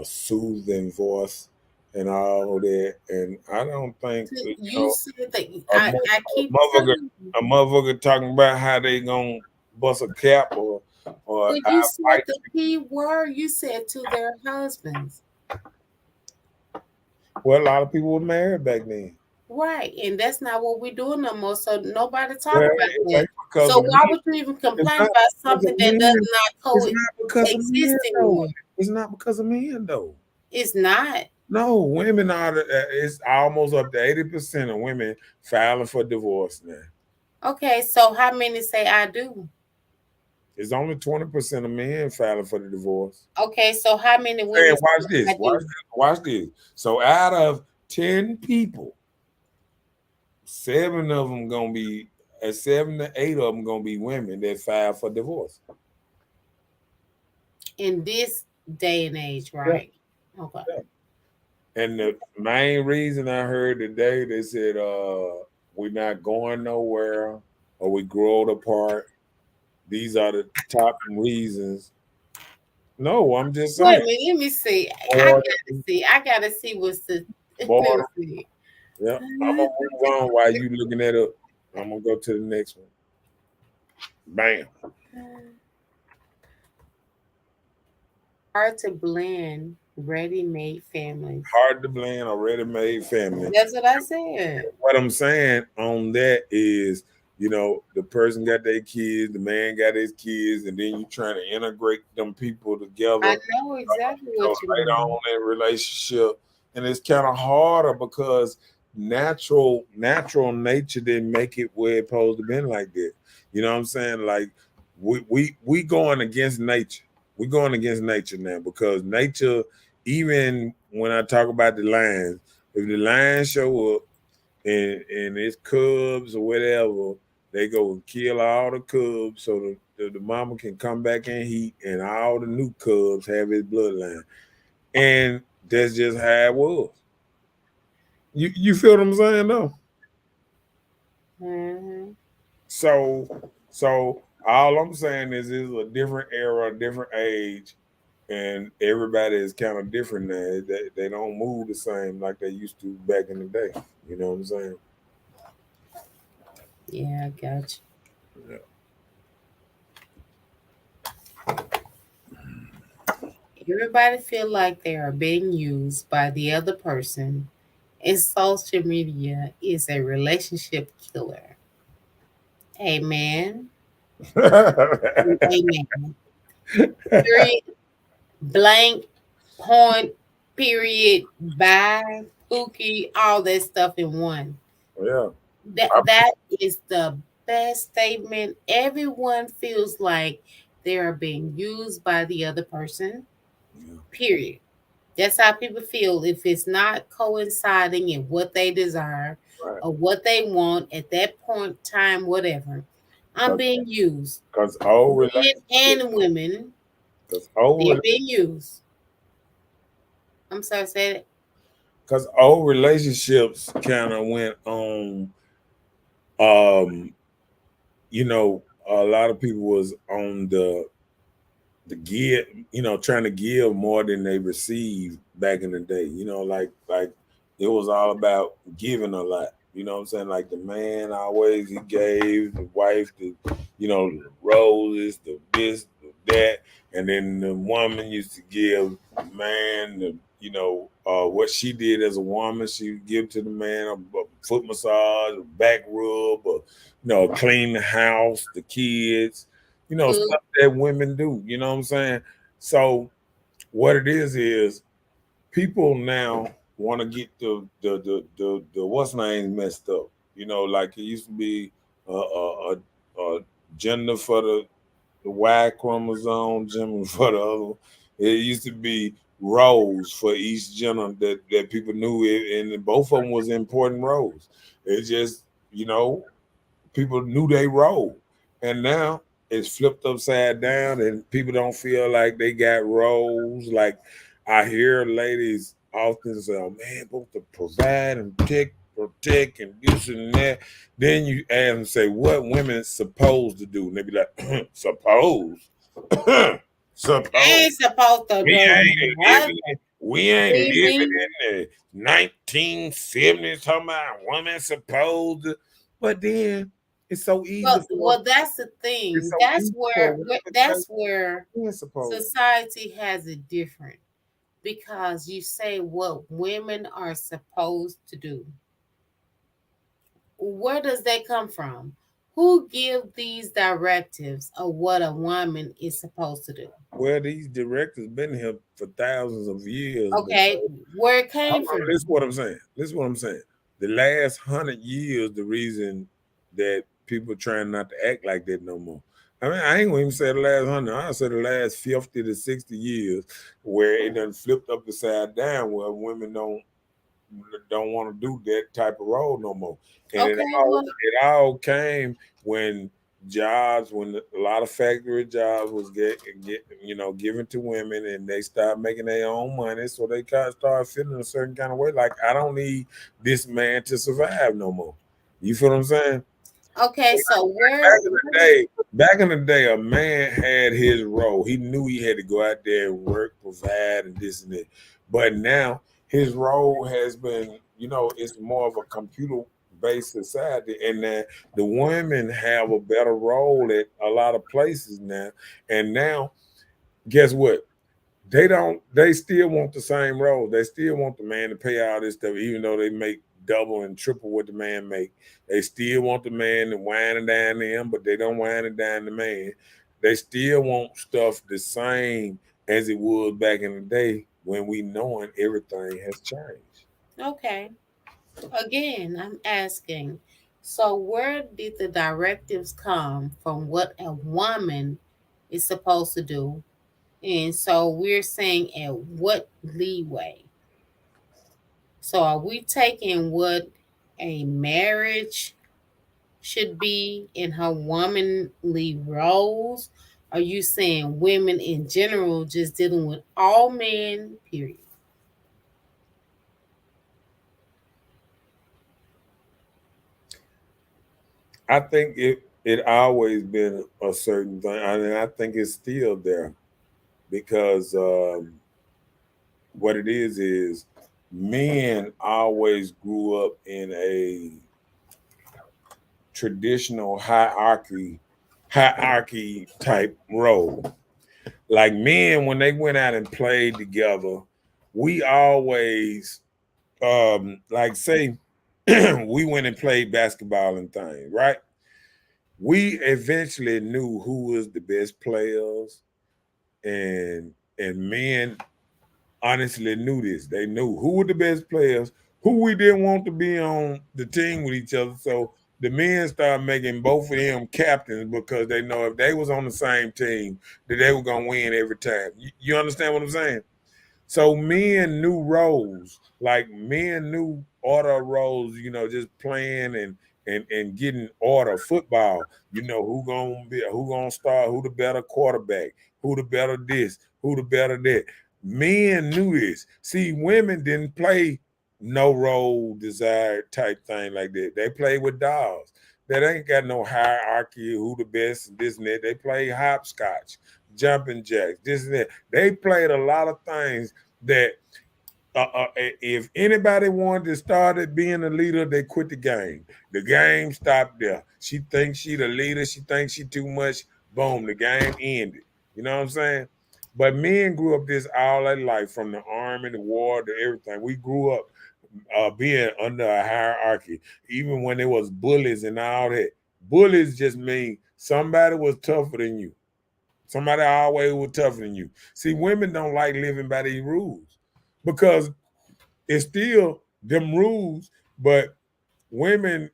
soothing voice and all that. And I don't think you said that. a motherfucker talking about how they gonna bust a cap or But I you said fight. the key word. You said to their husbands. Well, a lot of people were married back then. Right. And that's not what we're doing no more. So nobody talk Well, about it that. ain't because So of why men. would you even It's complain not about because something of that does men. not It's not because of men coexist though. anymore? It's not because of men though. It's not. No, women are. It's almost up to 80% of women filing for divorce now. Okay, so how many say I do? It's only 20% of men filing for the divorce. Okay, so how many Hey, women watch say this. I Watch do? this. Watch this. So out of 10 people, 7 of them gonna be 7 to 8 of them gonna be women that file for divorce. In this day and age, Yeah. right? Okay. And the main reason I heard today, they said we're not going nowhere or we grow apart. These are the top reasons. No, I'm just Wait saying. a minute, let me see. I Boredom, gotta see. I gotta see what's the let me boredom. see. Yeah, I'm gonna move on while you looking that up. I'm gonna go to the next one. Bam. Hard to blend ready-made families. Hard to blend a ready-made family. That's what I said. What I'm saying on that is, the person got their kids, the man got his kids, and then you trying to integrate them people together. I know exactly what you Later mean. on in relationship, and it's kind of harder because natural nature didn't make it where it's supposed to be like that. You know what I'm saying? Like we going against nature. We're going against nature now because nature, even when I talk about the lions, if the lions show up and it's cubs or whatever, they go and kill all the cubs so the mama can come back in heat and all the new cubs have his bloodline. And that's just how it was. You feel what I'm saying though? Mm-hmm. So all I'm saying is it's a different era, a different age, and everybody is kind of different now. They don't move the same like they used to back in the day. You know what I'm saying? Yeah, I got you. Yeah. Everybody feel like they are being used by the other person, and social media is a relationship killer. Amen. Amen. Period. Blank. Point. Period. Bye. Pookie. All that stuff in one. Yeah. That is the best statement. Everyone feels like they are being used by the other person. Period. That's how people feel if it's not coinciding in what they desire Right. or what they want at that point in time, whatever. I'm being used. Because old Men and women, they're being used. I'm sorry, say it. Because old relationships kind of went on. Um, a lot of people was on the give, trying to give more than they received back in the day. Like it was all about giving a lot. You know what I'm saying? Like the man always he gave the wife the roses, the this, the that, and then the woman used to give the man the what she did as a woman. She would give to the man a foot massage, a back rub, or clean the house, the kids, stuff that women do. You know what I'm saying? So what it is people now want to get the what's name messed up. Like it used to be a gender for the Y chromosome, gender for the other. It used to be roles for each gender that people knew it, and both of them was important roles. It just people knew they role, and now it's flipped upside down, and people don't feel like they got roles. Like I hear ladies often say, "Oh man, supposed to provide and protect, and this and that." Then you ask them, say, "What women supposed to do?" And they be like, "Suppose." Suppose Ain't supposed to we do ain't what? living in the 1970s talking about women supposed to, but then It's so easy Well, that's the it's thing. so That's easy for where, women where to take that's where principle. society has it different, because you say what women are supposed to do. Where does that come from? Who give these directives of what a woman is supposed to do? Well, these directors been here for thousands of years, but Okay, where it came this is from? what I'm saying. This is what I'm saying. The last 100 years, the reason that people trying not to act like that no more. I mean, I ain't gonna even say the last 100. I say the last 50 to 60 years, where it done flipped up the side down, where women don't want to do that type of role no more. And Okay, well, it all came when when a lot of factory jobs was given to women, and they started making their own money, so they kind of started feeling a certain kind of way, like I don't need this man to survive no more. You feel what I'm saying? okay, so Back in the day, a man had his role. He knew he had to go out there and work, provide, and this and that. But now his role has been, it's more of a computer based society, and that the women have a better role at a lot of places now. And now, guess what? They still want the same role. They still want the man to pay all this stuff, even though they make double and triple what the man make. They still want the man to wine and dine them, but they don't wine and dine the man. They still want stuff the same as it was back in the day, when we knowing everything has changed. okay. Again, I'm asking, so where did the directives come from what a woman is supposed to do? And so we're saying at what leeway? So are we taking what a marriage should be in her womanly roles? Are you saying women in general just dealing with all men, period? I think it always been a certain thing, and I think it's still there, because what it is men always grew up in a traditional hierarchy type role. Like men, when they went out and played together, we always like say we went and played basketball and things, right? We eventually knew who was the best players, and men honestly knew this. They knew who were the best players, who we didn't want to be on the team with each other. So the men started making both of them captains, because they know if they was on the same team, that they were gonna win every time. You understand what I'm saying? So men knew roles, like men knew order roles, just playing and getting order football. Who gonna start, who the better quarterback, who the better this, who the better that. Men knew this. See, women didn't play no role desired type thing like that. They played with dolls. That ain't got no hierarchy, who the best and this and that. They play hopscotch, jumping jacks, this and that. They played a lot of things that if anybody wanted to start at being a leader, they quit the game. The game stopped there. She thinks she the leader. She thinks she too much. Boom, the game ended. You know what I'm saying? But men grew up this all their life, from the army, the war, to everything. We grew up being under a hierarchy, even when there was bullies and all that. Bullies just mean somebody was tougher than you. Somebody always was tougher than you. See, women don't like living by these rules, because it's still them rules, but women,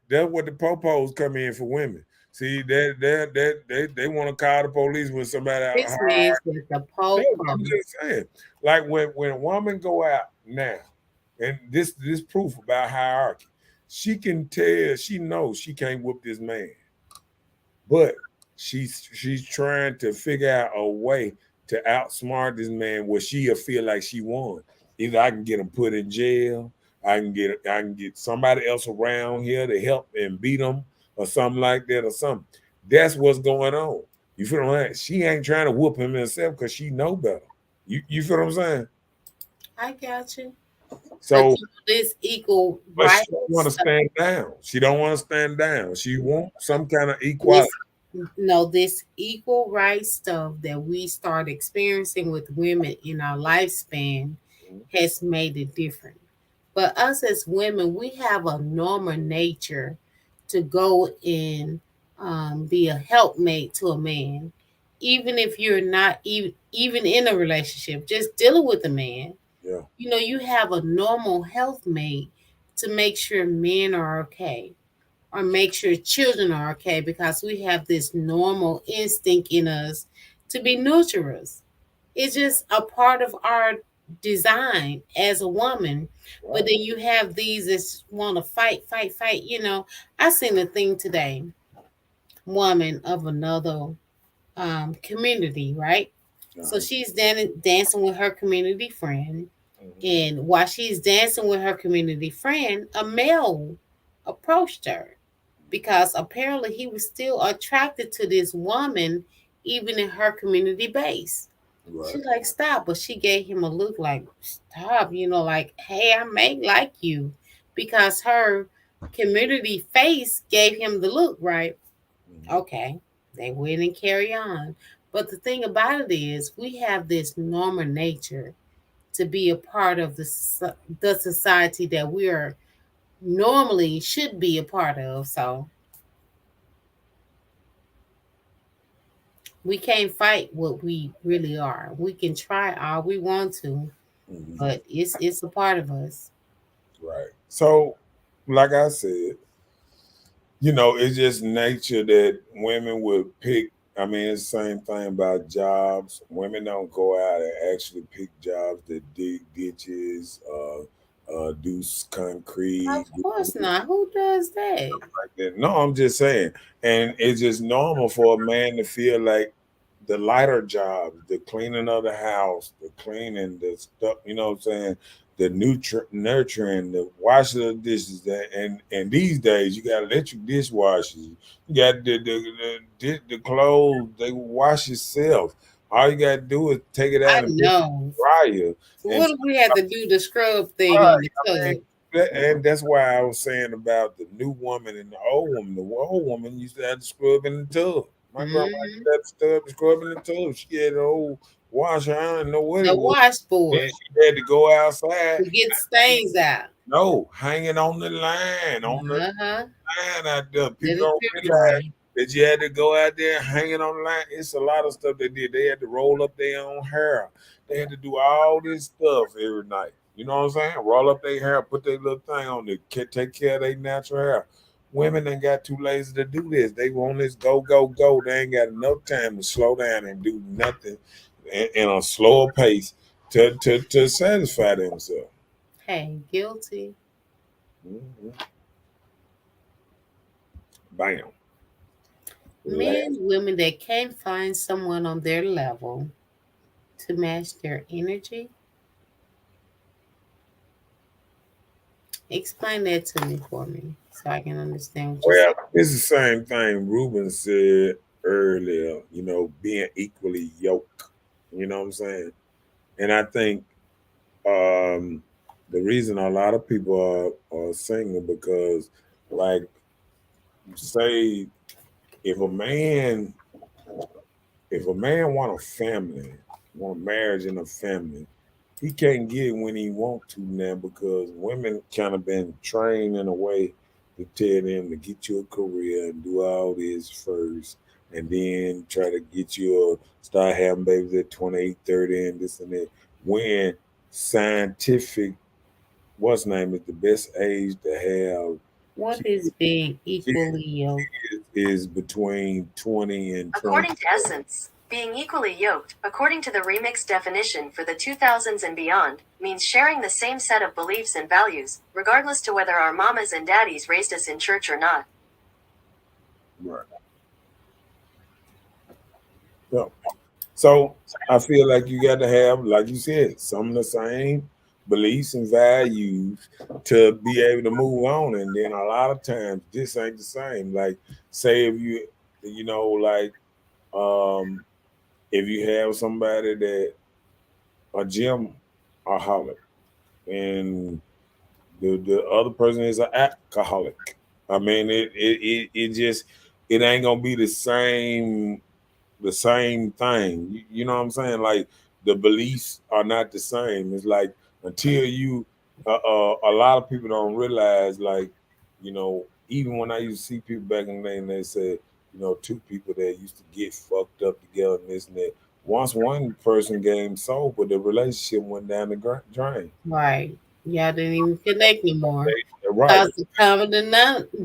that's what the popos come in for women. See, they want to call the police when somebody out This hard. means that the No, Pope. I'm just saying. Like when a woman go out now, and this proof about hierarchy, she can tell, she knows she can't whoop this man, but she's trying to figure out a way to outsmart this man where she'll feel like she won. Either I can get him put in jail, I can get somebody else around here to help and beat him, or something like that, or something. That's what's going on. You feel what I'm saying? She ain't trying to whoop him herself, because she know better. You feel what I'm saying? I got you. But So, this equal but she rights don't want to stuff, stand down. She don't want to stand down. She wants some kind of this equality. no, this equal rights stuff that we start experiencing with women in our lifespan has made it different. But us as women, we have a normal nature to go and be a helpmate to a man, even if you're not even in a relationship, just dealing with a man. Yeah. You know, you have a normal health mate to make sure men are okay or make sure children are okay because we have this normal instinct in us to be nurturers. It's just a part of our design as a woman. But Right. then you have these that want to fight, fight, fight. You know, I seen a thing today, woman of another community, right? So Uh-huh. she's dancing with her community friend. Mhm. And while she's dancing with her community friend, a male approached her because apparently he was still attracted to this woman, even in her community base. Right. She's like, stop. But she gave him a look like, stop, you know, like, hey, I may like you. Because her community face gave him the look, right? Mhm. Okay. They went and carry on. But the thing about it is, we have this normal nature to be a part of the society that we are normally should be a part of. So we can't fight what we really are. We can try all we want to, Mhm. but it's a part of us. Right. So, like I said, it's just nature that women would pick. I mean, it's the same thing about jobs. Women don't go out and actually pick jobs that dig ditches, do concrete, Of course not. Who does that? like that. No, I'm just saying. And it's just normal for a man to feel like the lighter jobs, the cleaning of the house, the cleaning, the stuff, you know what I'm saying? The nurturing, the washing of the dishes. And these days, you got electric dishwashers. You got the clothes, they wash yourself. All you got to do is take it I out and put it in know. the dryer. So And what if we had to do the scrub thing right, on the tub? and that's why I was saying about the new woman and the old woman. The old woman used to have to scrub in the tub. My grandma used Hmm. to have to scrub in the tub. She had an old washer. I didn't know what The it was. washboard And she had to go outside. to get stains out. No, hanging on the line, Uh-huh. out there. Let People it don't drip realize dry. that you had to go out there hanging on the line. It's a lot of stuff they did. They had to roll up their own hair. They had to do all this stuff every night. You know what I'm saying? Roll up their hair, put their little thing on it, take care of their natural hair. Women ain't got too lazy to do this. They want this go, go, go. They ain't got enough time to slow down and do nothing in a slower pace to satisfy themselves. Hey, guilty. Mhm. Bam. Men, Last. women that can't find someone on their level to match their energy. Explain that to me for me so I can understand what you're Well, saying. it's the same thing Ruben said earlier, being equally yoked. You know what I'm saying? And I think um, the reason a lot of people are single because, like, say, if a man want a family, want marriage and a family, he can't get it when he want to now because women kind of been trained in a way to tell them to get you a career and do all this first and then try to get you start having babies at 28, 30 and this and that. When scientific, what's name is the best age to have What is kids being equally yoked? is between 20 and 20. According to Essence, being equally yoked, according to the remix definition for the 2000s and beyond, means sharing the same set of beliefs and values, regardless to whether our mamas and daddies raised us in church or not. Right. Yeah. So I feel like you got to have, like you said, some of the same beliefs and values to be able to move on. And then a lot of times this ain't the same. Like say if like um if you have somebody that a gym aholic, and the other person is an alcoholic. I mean, it just it ain't gonna be the same thing. You know what I'm saying? Like the beliefs are not the same. It's like until you, a lot of people don't realize, like, you know, even when I used to see people back in the day and they said, you know, two people that used to get fucked up together and this and that. Once one person came sober, the relationship went down the drain. Right. Y'all didn't even connect anymore. Right. Because the common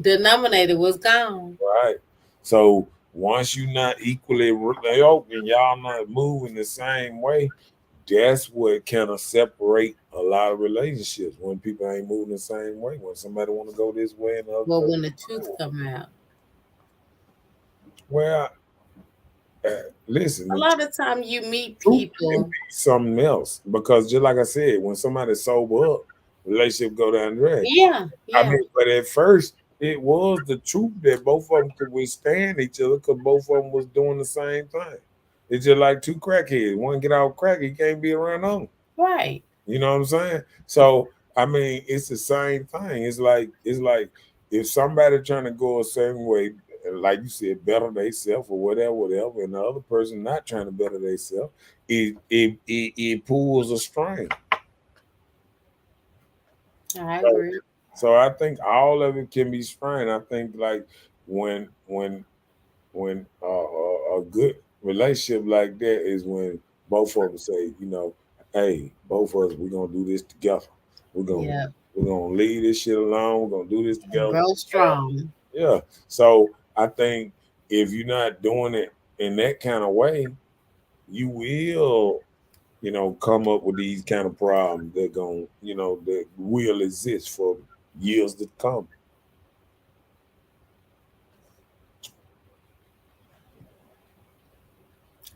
denominator was gone. Right. So once you're not equally yoked and y'all not moving the same way, that's what kind of separate a lot of relationships when people ain't moving the same way. When somebody want to go this way and the other. Well, when the truth come out. Well, listen. A lot of time you meet people. Something else, because just like I said, when somebody sober up, relationship go down the drain. Yeah. I mean, but at first it was the truth that both of them could withstand each other because both of them was doing the same thing. It's just like two crackheads. One get out crack, he can't be around them. Right. You know what I'm saying? So I mean, it's the same thing. It's like if somebody trying to go a certain way, like you said, better themselves or whatever, and the other person not trying to better themselves, it pulls a string. I agree. So I think all of it can be strained. I think like when a good relationship like that is when both of them say, you know, hey, both of us, we're gonna do this together. We're gonna leave this shit alone. We're gonna do this together. Grow strong. Yeah. So I think if you're not doing it in that kind of way, you will, you know, come up with these kind of problems that that will exist for years to come.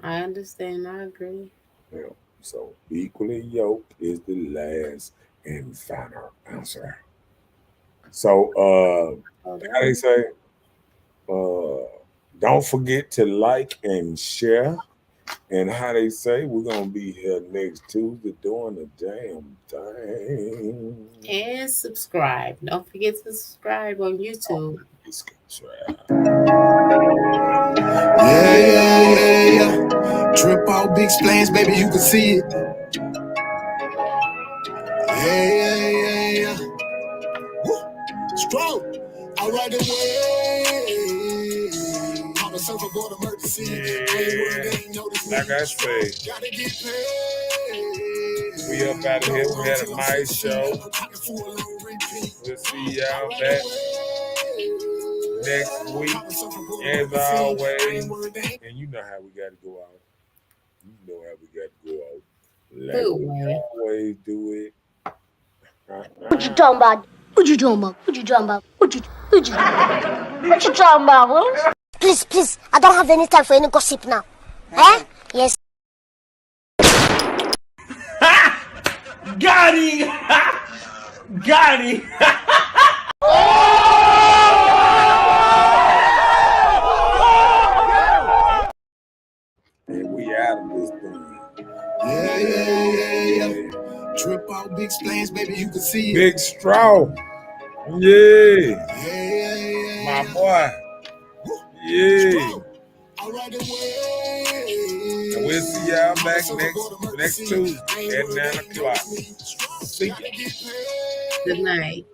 I understand. I agree. Yeah. So equally yoked is the last and final answer. So how they say, don't forget to like and share. And how they say, we're gonna be here next Tuesday doing the damn thing. And subscribe. Don't forget to subscribe on YouTube. Yeah. Trip out big explains, baby, you can see it. Yeah. Woo. Strong. All right away. On the surfboard emergency. Like I say, Gotta get paid. we up out of here. We had a nice show. We'll see y'all back next week, as always. And you know how we got to go out. You know how we got to go out. Like we always do it. What you talking about? What you talking about? What you talking about? What you talking about? Please, I don't have any time for any gossip now. Eh? Yes. Got him! Got him! And we out of this thing. Yeah. Trip out big explains, baby, you can see it. Big Straw. Yeah. My boy. Yeah. And we'll see y'all back next Tuesday at 9 o'clock. See ya. Good night.